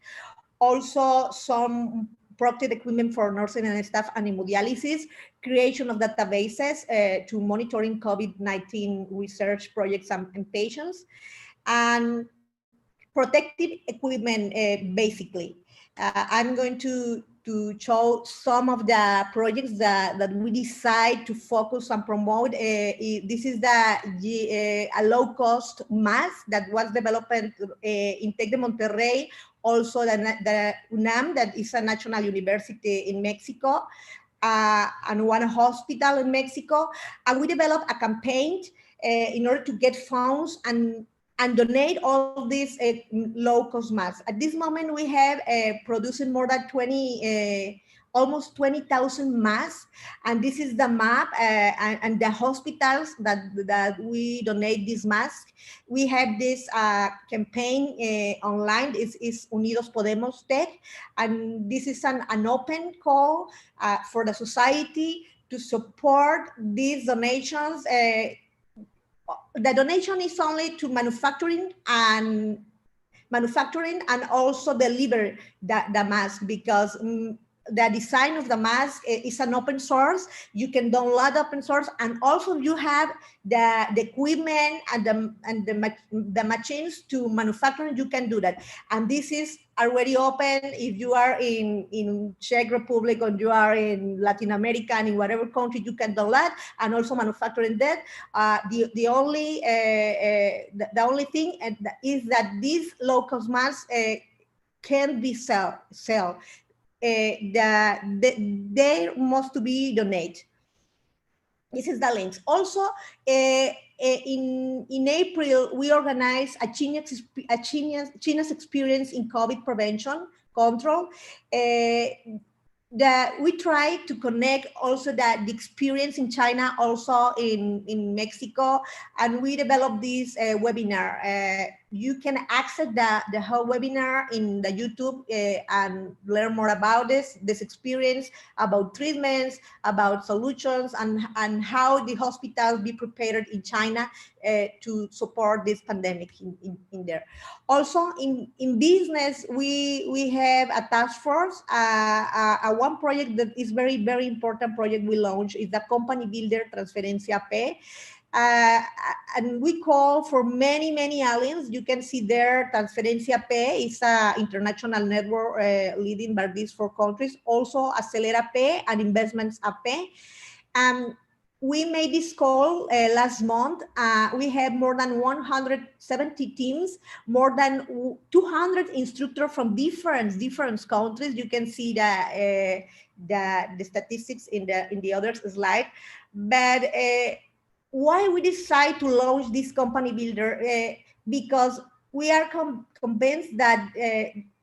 also some protective equipment for nursing and staff and hemodialysis, creation of databases to monitoring COVID-19 research projects and patients, and protective equipment, basically. I'm going to show some of the projects that we decide to focus and promote. This is a low-cost mask that was developed in Tec de Monterrey, also the UNAM, that is a national university in Mexico, and one hospital in Mexico. And we developed a campaign in order to get funds and donate all these low-cost masks. At this moment, we have producing more than almost 20,000 masks, and this is the map and the hospitals that we donate these masks. We have this campaign online. It's Unidos Podemos Tech, and this is an open call for the society to support these donations. The donation is only to manufacturing and also deliver the mask, because the design of the mask is an open source. You can download open source, and also you have the equipment and the machines to manufacture. You can do that, and this is already open. If you are in Czech Republic or you are in Latin America and in whatever country, you can download and also manufacture in that. The only thing is that these low-cost masks can be sell. They must be donated. This is the links. Also, in April, we organized a China's experience in COVID prevention control. We try to connect also the experience in China, also in Mexico, and we developed this webinar. You can access the whole webinar in the YouTube and learn more about this experience, about treatments, about solutions, and how the hospitals be prepared in China to support this pandemic in there. Also in business, we have a task force, one project that is very, very important project we launched is the company builder Transferencia P. And we call for many aliens. You can see there, Transferencia P is an international network leading by these 4 countries. Also, Acelera P and Investments AP. We made this call last month. We have more than 170 teams, more than 200 instructors from different countries. You can see the statistics in the other slide. But why we decide to launch this company builder? Because we are convinced that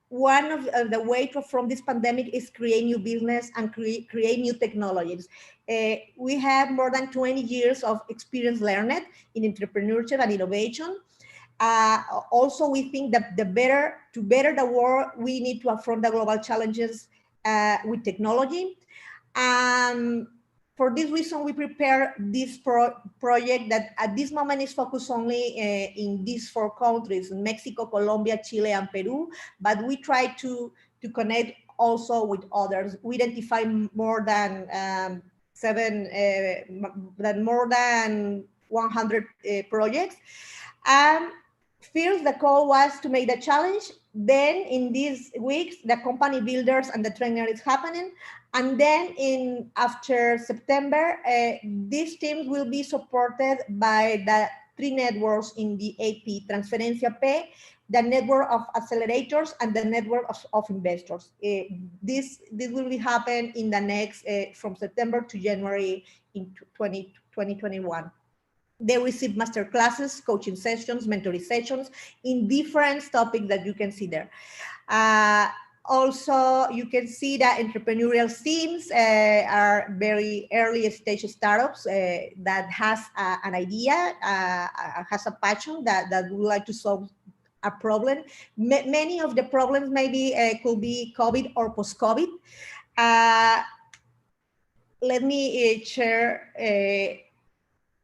one of the way from this pandemic is create new business and create new technologies. We have more than 20 years of experience learned in entrepreneurship and innovation. Also, we think that to better the world, we need to affront the global challenges with technology. For this reason, we prepare this project that at this moment is focused only in these 4 countries, Mexico, Colombia, Chile, and Peru, but we try to connect also with others. We identify more than 100 projects. First, the goal was to make the challenge. Then in these weeks, the company builders and the trainer is happening. And then after September, these teams will be supported by the 3 networks in the AP, Transferencia P, the network of accelerators, and the network of investors. This will be happen in the next, from September to January in 2021. They receive master classes, coaching sessions, mentoring sessions in different topics that you can see there. Also, you can see that entrepreneurial teams are very early stage startups that has an idea, has a passion that would like to solve a problem. Many of the problems maybe could be COVID or post-COVID. Let me share.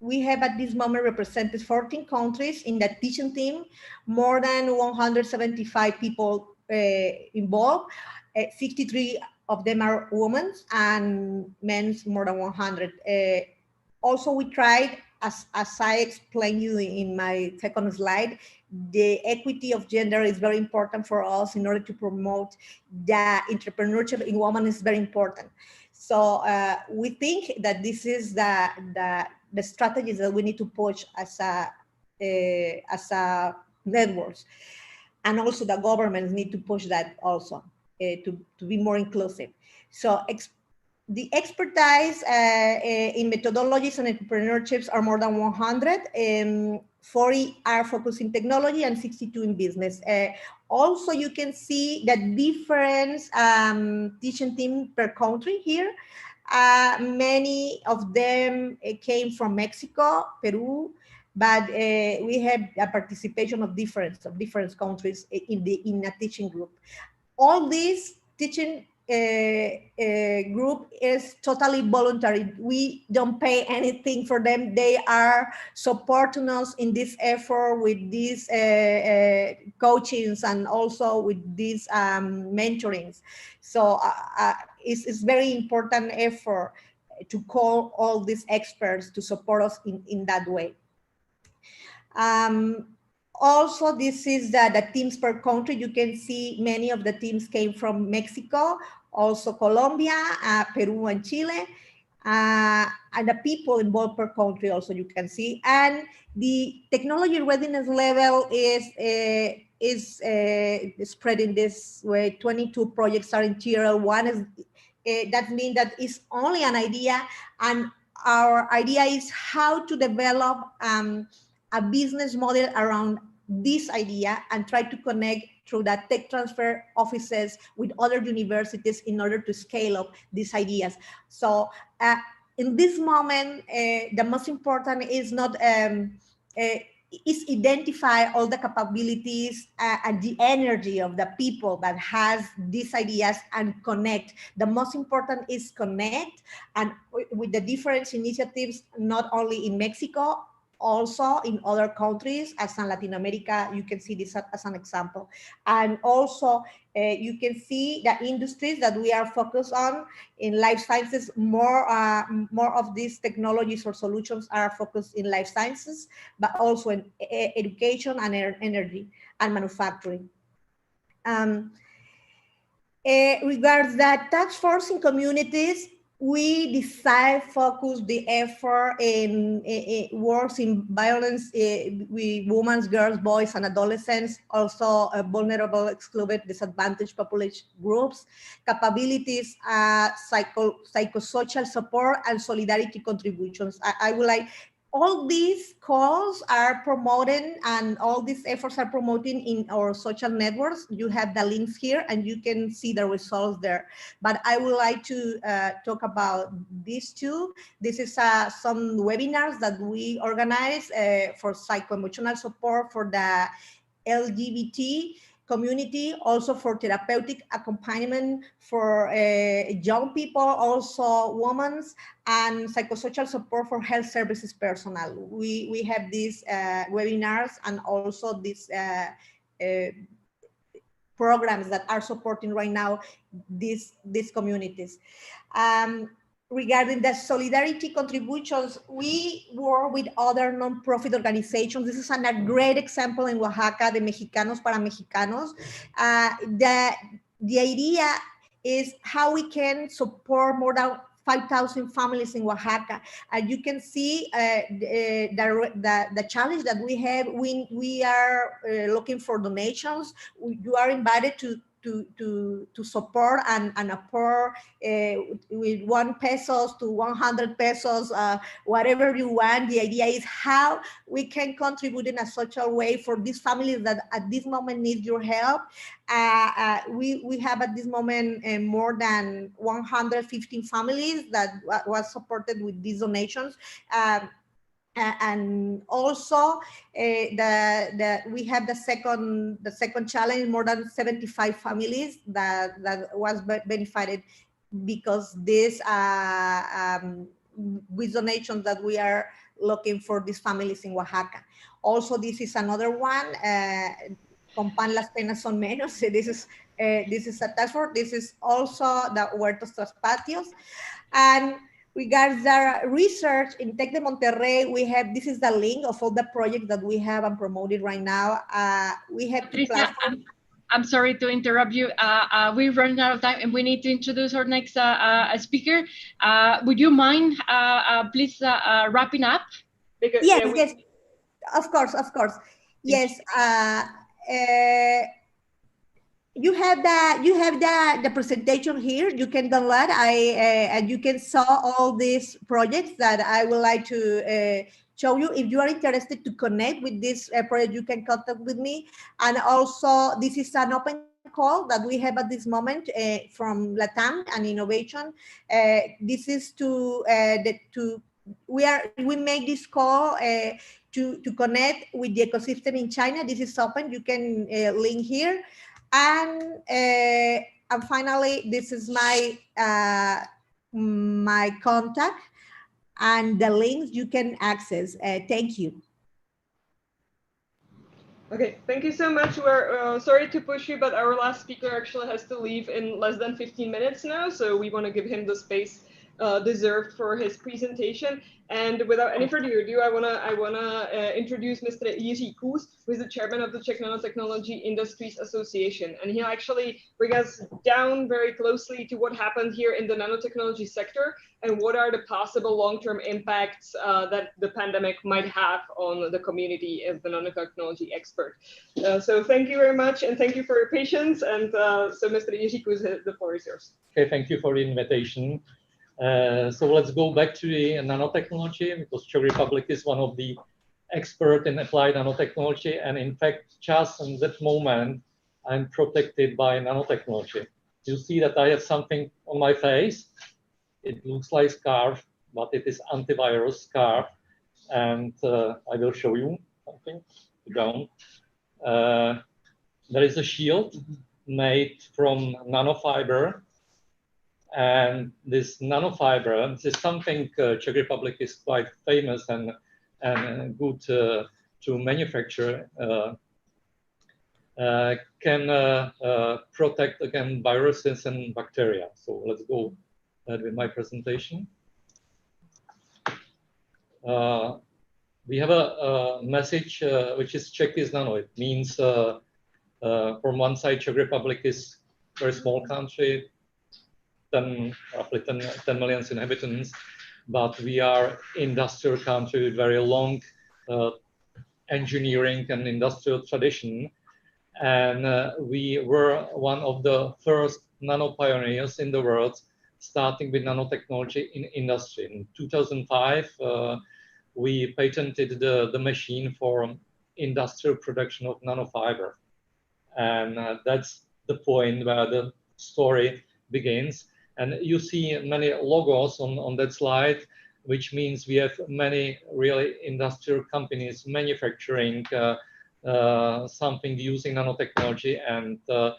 We have at this moment represented 14 countries in the teaching team, more than 175 people involved. 63 of them are women and men's more than 100. Also, we tried, as I explained you in my second slide, the equity of gender is very important for us in order to promote the entrepreneurship in women is very important. So we think that this is the strategies that we need to push as a networks. And also the governments need to push that also to be more inclusive. So the expertise in methodologies and entrepreneurships are more than 100. 40 are focused in technology and 62 in business. Also, you can see that different teaching team per country here. Many of them came from Mexico, Peru, but we have a participation of different countries in a teaching group. All these teaching group is totally voluntary. We don't pay anything for them. They are supporting us in this effort with these coachings and also with these mentorings. So it's very important effort to call all these experts to support us in that way. Also, this is the teams per country. You can see many of the teams came from Mexico, also Colombia, Peru, and Chile, and the people involved per country also you can see. And the technology readiness level is spreading this way. 22 projects are in tier L1. That means that it's only an idea, and our idea is how to develop a business model around this idea and try to connect through that tech transfer offices with other universities in order to scale up these ideas. So in this moment, the most important is not is identify all the capabilities and the energy of the people that has these ideas and connect. The most important is connect, and with the different initiatives, not only in Mexico, also in other countries, as in Latin America, you can see this as an example. And also you can see the industries that we are focused on in life sciences. More of these technologies or solutions are focused in life sciences, but also in education and energy and manufacturing. Regards the task force in communities, we decide focus the effort in works in violence with women, girls, boys, and adolescents, also vulnerable, excluded, disadvantaged population groups, capabilities, psychosocial support, and solidarity contributions. I would like, all these calls are promoting, and all these efforts are promoting in our social networks. You have the links here and you can see the results there. But I would like to talk about these two. This is some webinars that we organize for psycho-emotional support for the LGBT community, also for therapeutic accompaniment for young people, also women, and psychosocial support for health services personnel. We have these webinars and also these programs that are supporting right now these communities. Regarding the solidarity contributions, we work with other non-profit organizations. This is a great example in Oaxaca, the Mexicanos para Mexicanos. The idea is how we can support more than 5,000 families in Oaxaca. And you can see the challenge that we have. We are looking for donations. You are invited to support and apport with 1 pesos to 100 pesos, whatever you want. The idea is how we can contribute in a social way for these families that at this moment need your help. We have at this moment more than 115 families that was supported with these donations. And also we have the second challenge, more than 75 families that was benefited because this with donations that we are looking for these families in Oaxaca. Also, this is another one, con pan las penas son menos. This is a task force. This is also the Huertos Tras Patios. And regards the research in Tec de Monterrey, we have, this is the link of all the projects that we have and promoted right now. We have two platforms. I'm sorry to interrupt you. We're running out of time and we need to introduce our next speaker. Would you mind please wrapping up? Because, yes, yeah, yes, of course. Yes. You have the presentation here. You can download. And you can saw all these projects that I would like to show you. If you are interested to connect with this project, you can contact with me. And also, this is an open call that we have at this moment from LATAM and Innovation. This is we make this call to connect with the ecosystem in China. This is open. You can link here. And finally, this is my my contact and the links you can access. Thank you. Okay, thank you so much. We're sorry to push you, but our last speaker actually has to leave in less than 15 minutes now, so we want to give him the space deserved for his presentation. And without any further ado, I wanna introduce Mr. Jiří Kůz, who is the chairman of the Czech Nanotechnology Industries Association, and he'll actually bring us down very closely to what happened here in the nanotechnology sector and what are the possible long-term impacts that the pandemic might have on the community of the nanotechnology expert. So thank you very much, and thank you for your patience. And so, Mr. Jiří Kůz, the floor is yours. Okay, thank you for the invitation. So let's go back to the nanotechnology, because Czech Republic is one of the experts in applied nanotechnology. And in fact, just in that moment, I'm protected by nanotechnology. You see that I have something on my face. It looks like scarf, but it is antivirus scarf. And I will show you something down. There is a shield made from nanofiber. And this nanofiber, this is something Czech Republic is quite famous and good to manufacture, can protect against viruses and bacteria. So let's go with my presentation. We have a message which is Czech is nano. It means from one side, Czech Republic is a very small country, roughly 10 million inhabitants, but we are industrial country with very long engineering and industrial tradition. And we were one of the first nano pioneers in the world, starting with nanotechnology in industry. In 2005, we patented the machine for industrial production of nanofiber. And that's the point where the story begins. And you see many logos on that slide, which means we have many really industrial companies manufacturing something using nanotechnology, and a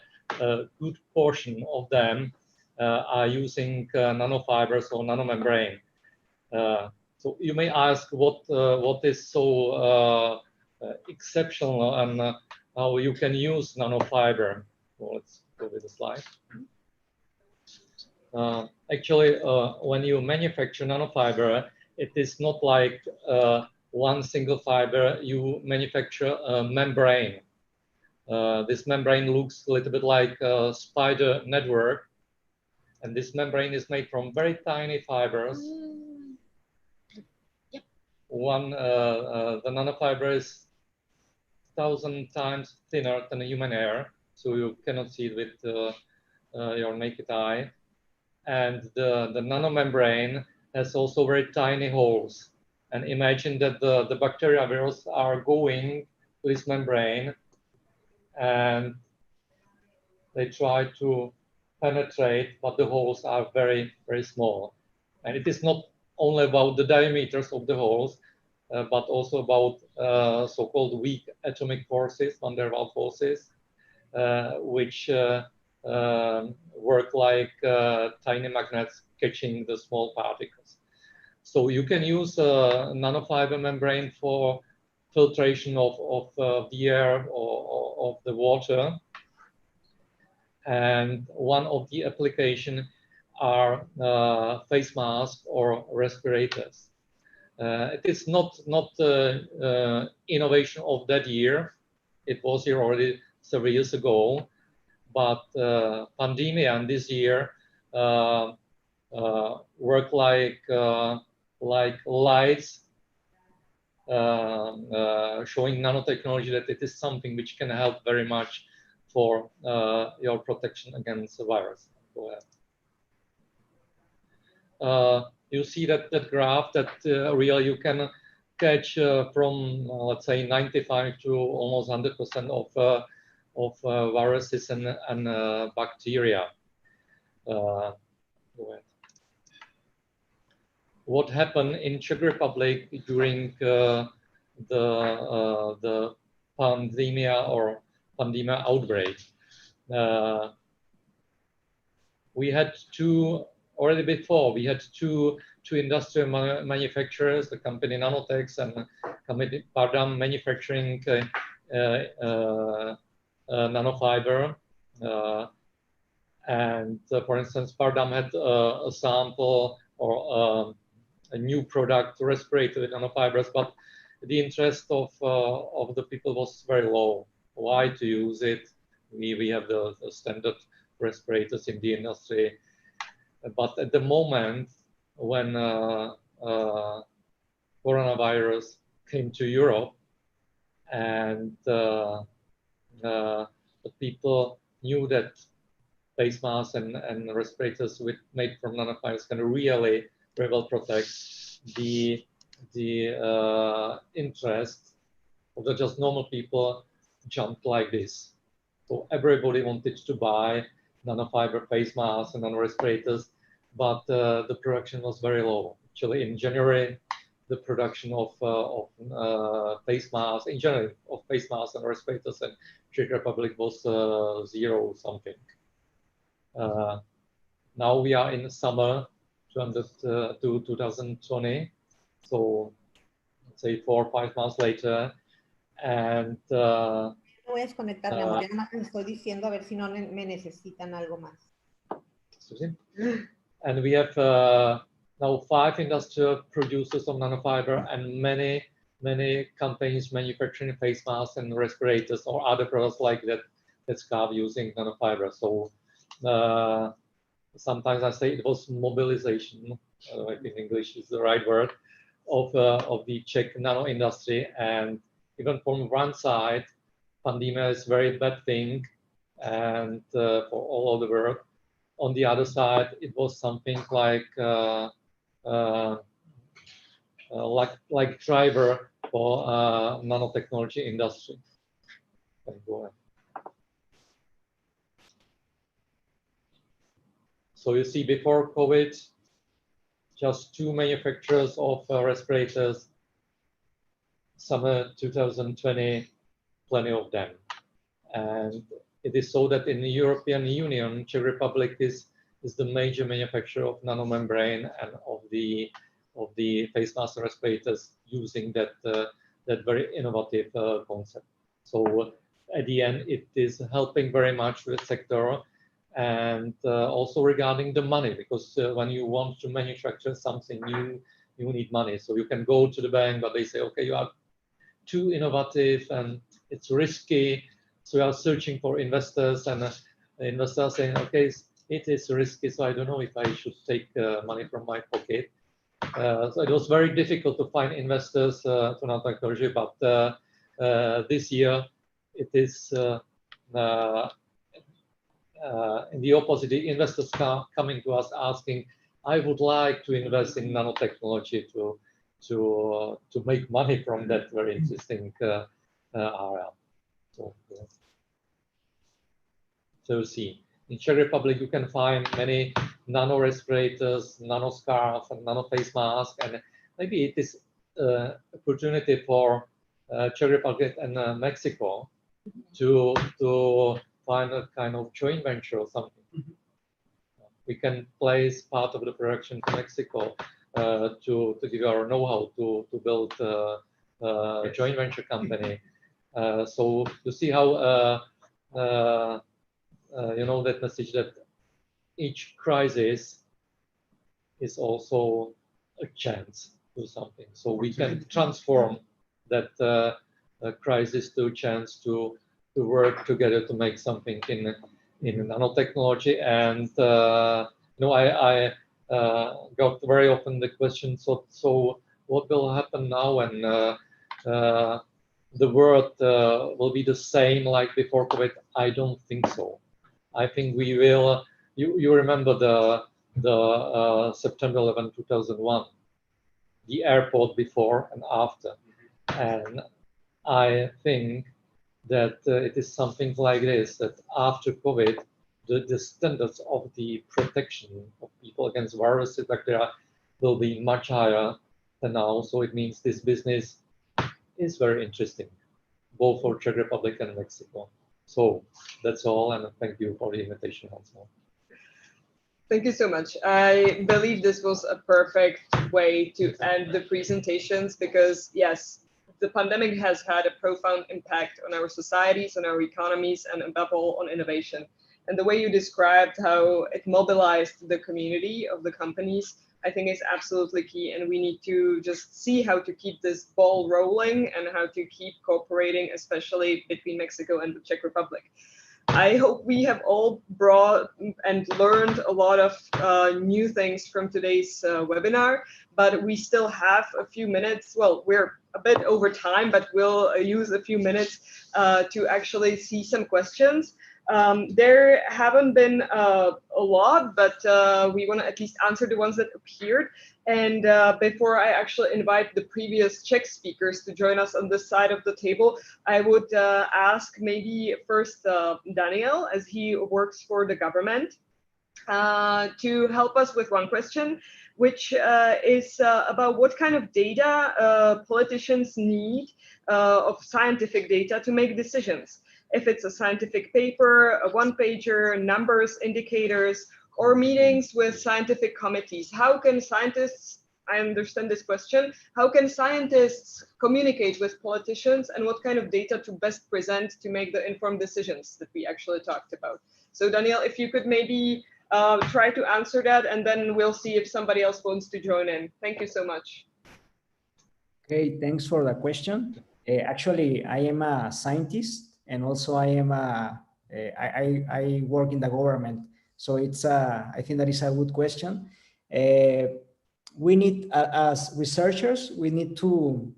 good portion of them are using nanofibers or nanomembrane. So you may ask what is so exceptional and how you can use nanofiber. So let's go with the slide. Actually, when you manufacture nanofiber, it is not like one single fiber. You manufacture a membrane. This membrane looks a little bit like a spider network. And this membrane is made from very tiny fibers. Yep. The nanofiber is 1,000 times thinner than a human hair, so you cannot see it with your naked eye. And the nanomembrane has also very tiny holes. And imagine that the bacteria virus are going to this membrane and they try to penetrate, but the holes are very, very small. And it is not only about the diameters of the holes, but also about so-called weak atomic forces, van der Waals forces, which work like tiny magnets catching the small particles. So you can use a nanofiber membrane for filtration of the air or of the water. And one of the applications are face masks or respirators. It is not innovation of that year. It was here already several years ago. But pandemic and this year work like lights showing nanotechnology that it is something which can help very much for your protection against the virus. Go ahead. You see that graph that really you can catch from let's say 95 to almost 100% of viruses and bacteria. Go ahead. What happened in Czech Republic during the pandemic or pandemic outbreak? we had two industrial manufacturers, the company Nanotech and company Pardam manufacturing nanofiber. For instance, Pardam had a sample or a new product, respirator with nanofibers, but the interest of the people was very low. Why to use it? We have the standard respirators in the industry. But at the moment when coronavirus came to Europe and the people knew that face masks and respirators made from nanofibers can really very well protect, the interest of the just normal people jumped like this. So everybody wanted to buy nanofiber face masks and nanorespirators, but the production was very low. Actually, in January, the production of face masks, in general, of face masks and respirators in Czech Republic was 0 something. Now we are in summer 2020, so let's say 4 or 5 months later, and voy a desconectar, mi amor, además les estoy diciendo a ver si no me necesitan algo más. And we have now 5 industrial producers of nanofiber and many companies manufacturing face masks and respirators or other products like that scarf using nanofiber. So sometimes I say it was mobilization, I think English is the right word, of the Czech nano industry. And even from one side, pandemic is a very bad thing, and for all of the world. On the other side, it was something like driver for nanotechnology industry. So you see, before COVID, just 2 manufacturers of respirators. Summer 2020, plenty of them. And it is so that in the European Union, Czech Republic is the major manufacturer of nanomembrane and of the face mask respirators using that very innovative concept. So at the end, it is helping very much with the sector, and also regarding the money, because when you want to manufacture something new, you need money. So you can go to the bank, but they say, okay, you are too innovative and it's risky. So we are searching for investors, and the investors saying, okay, it is risky, so I don't know if I should take money from my pocket. So it was very difficult to find investors to nanotechnology, but this year it is in the opposite. The investors coming to us asking, I would like to invest in nanotechnology to make money from that very interesting area. So you see, in Czech Republic you can find many nano respirators, nano scarves, and nano face masks, and maybe it is opportunity for Czech Republic and Mexico to find a kind of joint venture or something. We can place part of the production to Mexico to give our know-how to build a joint venture company. So you see how you know that message that each crisis is also a chance to something. So we can transform that crisis to a chance to work together to make something in nanotechnology. And you know, I got very often the question, so what will happen now when the world will be the same like before COVID? I don't think so. I think we will. You remember the September 11, 2001, the airport before and after, and I think that it is something like this, that after COVID, the standards of the protection of people against viruses, bacteria, will be much higher than now. So it means this business is very interesting, both for Czech Republic and Mexico. So that's all, and thank you for the invitation also. Thank you so much. I believe this was a perfect way to end the presentations because, yes, the pandemic has had a profound impact on our societies, on our economies, and above all on innovation. And the way you described how it mobilized the community of the companies, I think is absolutely key. And we need to just see how to keep this ball rolling and how to keep cooperating, especially between Mexico and the Czech Republic. I hope we have all brought and learned a lot of new things from today's webinar, but we still have a few minutes. Well, we're a bit over time, but we'll use a few minutes to actually see some questions. There haven't been a lot, but we want to at least answer the ones that appeared. And before I actually invite the previous Czech speakers to join us on this side of the table, I would ask maybe first Daniel, as he works for the government, to help us with one question, which is about what kind of data politicians need of scientific data to make decisions. If it's a scientific paper, a one-pager, numbers, indicators, or meetings with scientific committees. How can scientists, I understand this question, how can scientists communicate with politicians and what kind of data to best present to make the informed decisions that we actually talked about? So Daniel, if you could maybe try to answer that, and then we'll see if somebody else wants to join in. Thank you so much. Okay, thanks for the question. Actually, I am a scientist, and also I am I work in the government. So it's I think that is a good question. We need, as researchers, we need to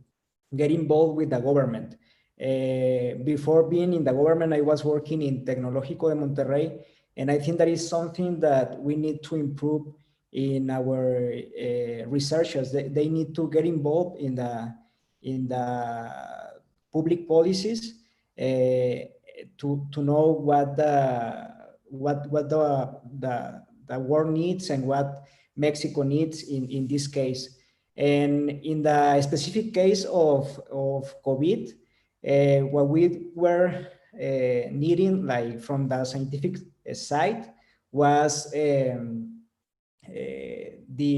get involved with the government. Before being in the government, I was working in Tecnológico de Monterrey, and I think that is something that we need to improve in our researchers. They need to get involved in the public policies to know what the world needs and what Mexico needs in this case. And in the specific case of COVID, what we were needing, like from the scientific side, was the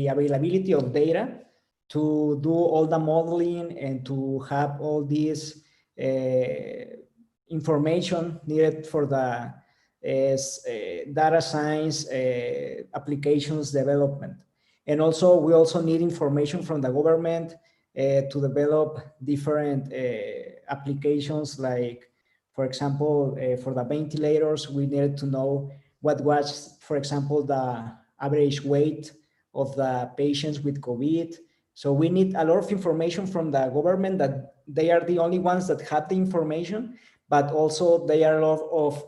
availability of data to do all the modeling and to have all this information needed for the data science applications development. And also, we also need information from the government to develop different applications, like, for example, for the ventilators, we needed to know what was, for example, the average weight of the patients with COVID. So we need a lot of information from the government, that they are the only ones that have the information, but also there are a lot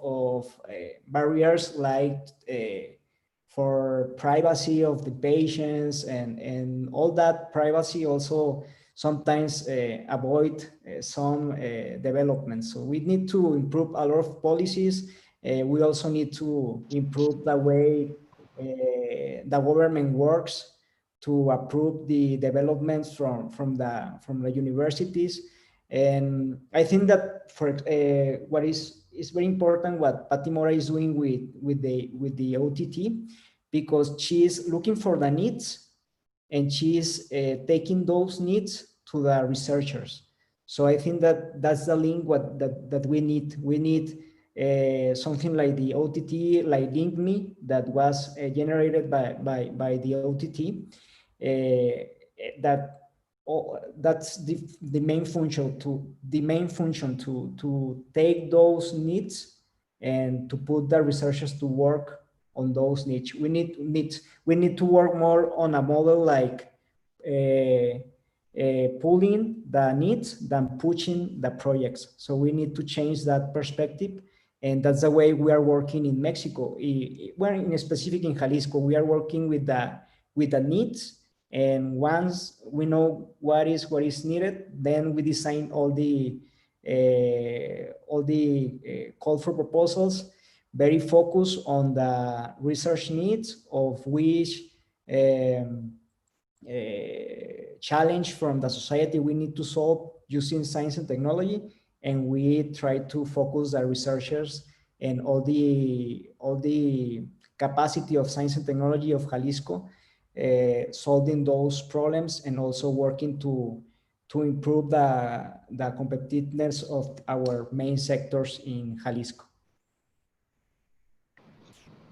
of barriers, like for privacy of the patients, and all that privacy also sometimes avoid some developments. So we need to improve a lot of policies. We also need to improve the way the government works to approve the developments from the universities. And I think that for what is very important, what Pati Mora is doing with the OTT, because she is looking for the needs, and she is taking those needs to the researchers. So I think that that's the link that we need. We need something like the OTT, like LinkMe, that was generated by the OTT. That's the main function to take those needs and to put the researchers to work on those needs. We need to work more on a model like pulling the needs than pushing the projects. So we need to change that perspective, and that's the way we are working in Mexico. We're in specific in Jalisco. We are working with the needs. And once we know what is needed, then we design all the call for proposals, very focused on the research needs, of which challenge from the society we need to solve using science and technology, and we try to focus the researchers and all the capacity of science and technology of Jalisco, solving those problems and also working to improve the competitiveness of our main sectors in Jalisco.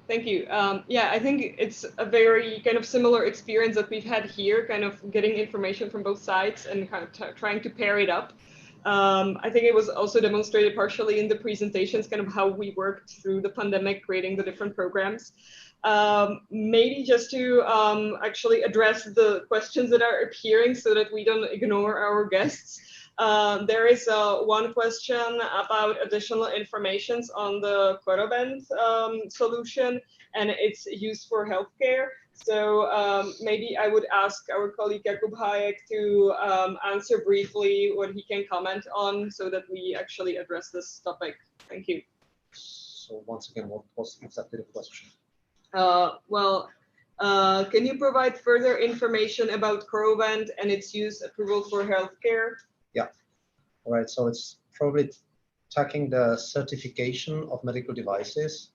Thank you. Yeah, I think it's a very kind of similar experience that we've had here, kind of getting information from both sides and kind of trying to pair it up. I think it was also demonstrated partially in the presentations, kind of how we worked through the pandemic, creating the different programs. Maybe just to actually address the questions that are appearing so that we don't ignore our guests. There is one question about additional information on the Corovent solution and its use for healthcare. So maybe I would ask our colleague Jakub Hayek to answer briefly what he can comment on so that we actually address this topic. Thank you. So once again, what was exactly the question? Can you provide further information about Corovent and its use approval for healthcare? Yeah, all right. So it's probably tackling the certification of medical devices.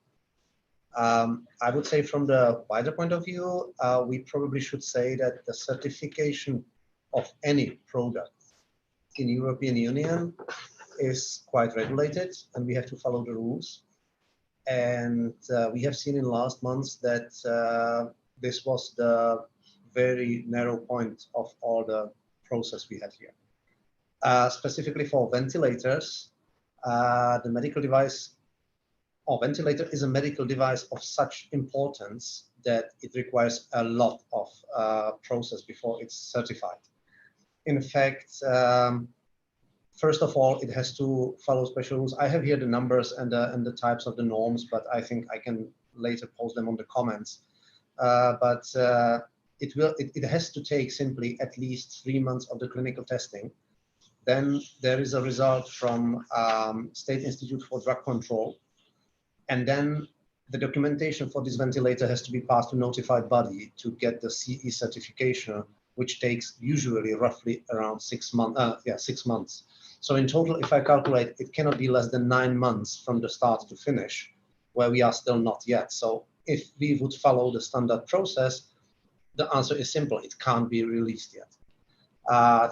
I would say from the wider point of view, we probably should say that the certification of any product in European Union is quite regulated and we have to follow the rules. And we have seen in last months that this was the very narrow point of all the process we had here. Specifically for ventilators, the medical device or ventilator is a medical device of such importance that it requires a lot of process before it's certified. In fact, first of all, it has to follow special rules. I have here the numbers and the types of the norms, but I think I can later post them on the comments. It has to take simply at least 3 months of the clinical testing. Then there is a result from State Institute for Drug Control. And then the documentation for this ventilator has to be passed to notified body to get the CE certification, which takes usually roughly around 6 months. 6 months. So in total, if I calculate, it cannot be less than 9 months from the start to finish, where we are still not yet. So if we would follow the standard process, the answer is simple. It can't be released yet.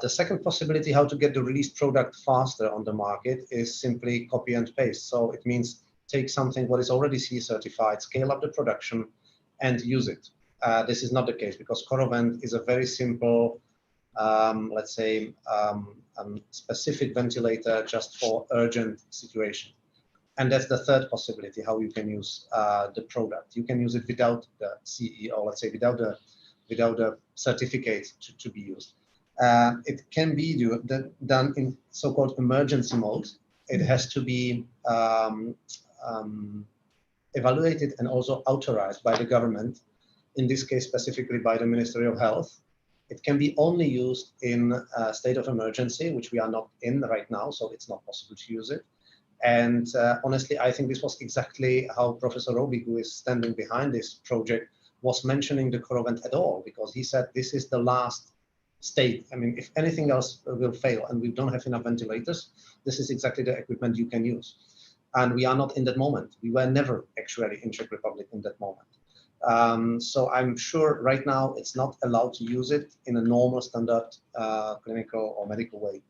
The second possibility how to get the released product faster on the market is simply copy and paste. So it means take something what is already CE certified, scale up the production and use it. This is not the case because Corovent is a very simple, let's say, specific ventilator just for urgent situation. And that's the third possibility, how you can use the product. You can use it without the CE, or let's say without the certificate to be used. It can be done in so-called emergency mode. It has to be evaluated and also authorized by the government, in this case specifically by the Ministry of Health. It can be only used in a state of emergency, which we are not in right now, so it's not possible to use it. And honestly, I think this was exactly how Professor Roby, who is standing behind this project, was mentioning the Corovent at all, because he said this is the last state. I mean, if anything else will fail and we don't have enough ventilators, this is exactly the equipment you can use. And we are not in that moment. We were never actually in Czech Republic in that moment. So I'm sure right now it's not allowed to use it in a normal standard clinical or medical way.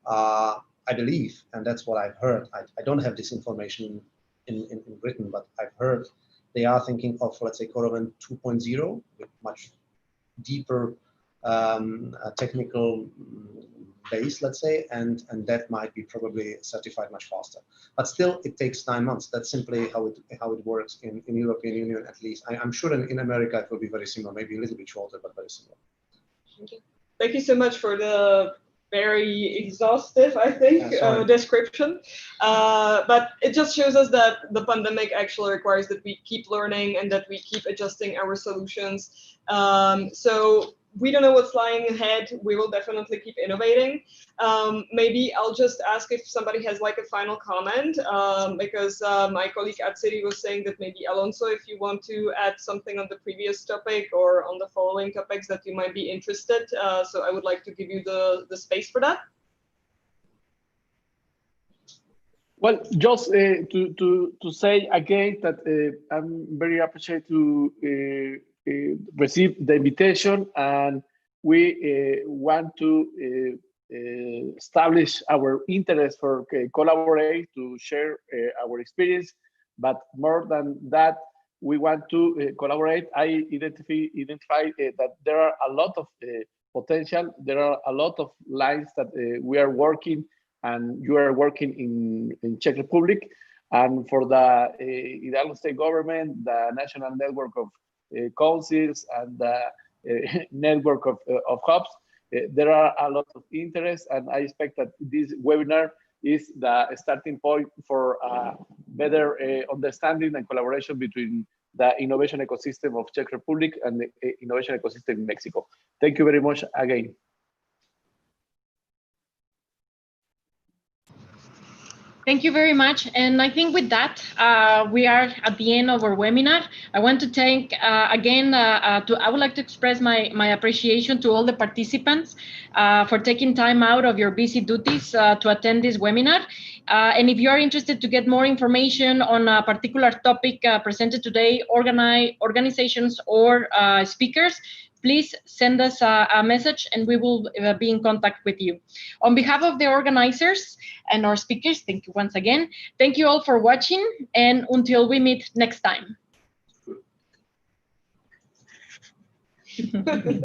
I believe, and that's what I've heard, I don't have this information in Britain, but I've heard they are thinking of, let's say, Corovent 2.0 with much deeper technical base, let's say, and that might be probably certified much faster. But still, it takes 9 months. That's simply how it works in European Union, at least. I'm sure in America it will be very similar, maybe a little bit shorter, but very similar. Okay. Thank you so much for the very exhaustive, I think, description. But it just shows us that the pandemic actually requires that we keep learning and that we keep adjusting our solutions. So we don't know what's lying ahead. We will definitely keep innovating. Maybe I'll just ask if somebody has like a final comment, because my colleague Akci was saying that maybe Alonso, if you want to add something on the previous topic or on the following topics that you might be interested. So I would like to give you the space for that. Well, just to say again that I'm very appreciated to receive the invitation, and we want to establish our interest for collaborate to share our experience. But more than that, we want to collaborate. I identify that there are a lot of potential. There are a lot of lines that we are working, and you are working in Czech Republic. And for the Hidalgo state government, the national network of councils and the network of hubs, there are a lot of interest, and I expect that this webinar is the starting point for better understanding and collaboration between the innovation ecosystem of Czech Republic and the innovation ecosystem in Mexico. Thank you very much again. Thank you very much. And I think with that, we are at the end of our webinar. I want to thank again, I would like to express my appreciation to all the participants for taking time out of your busy duties to attend this webinar. And if you are interested to get more information on a particular topic presented today, organizations or speakers, please send us a message and we will be in contact with you. On behalf of the organizers and our speakers, thank you once again. Thank you all for watching, and until we meet next time.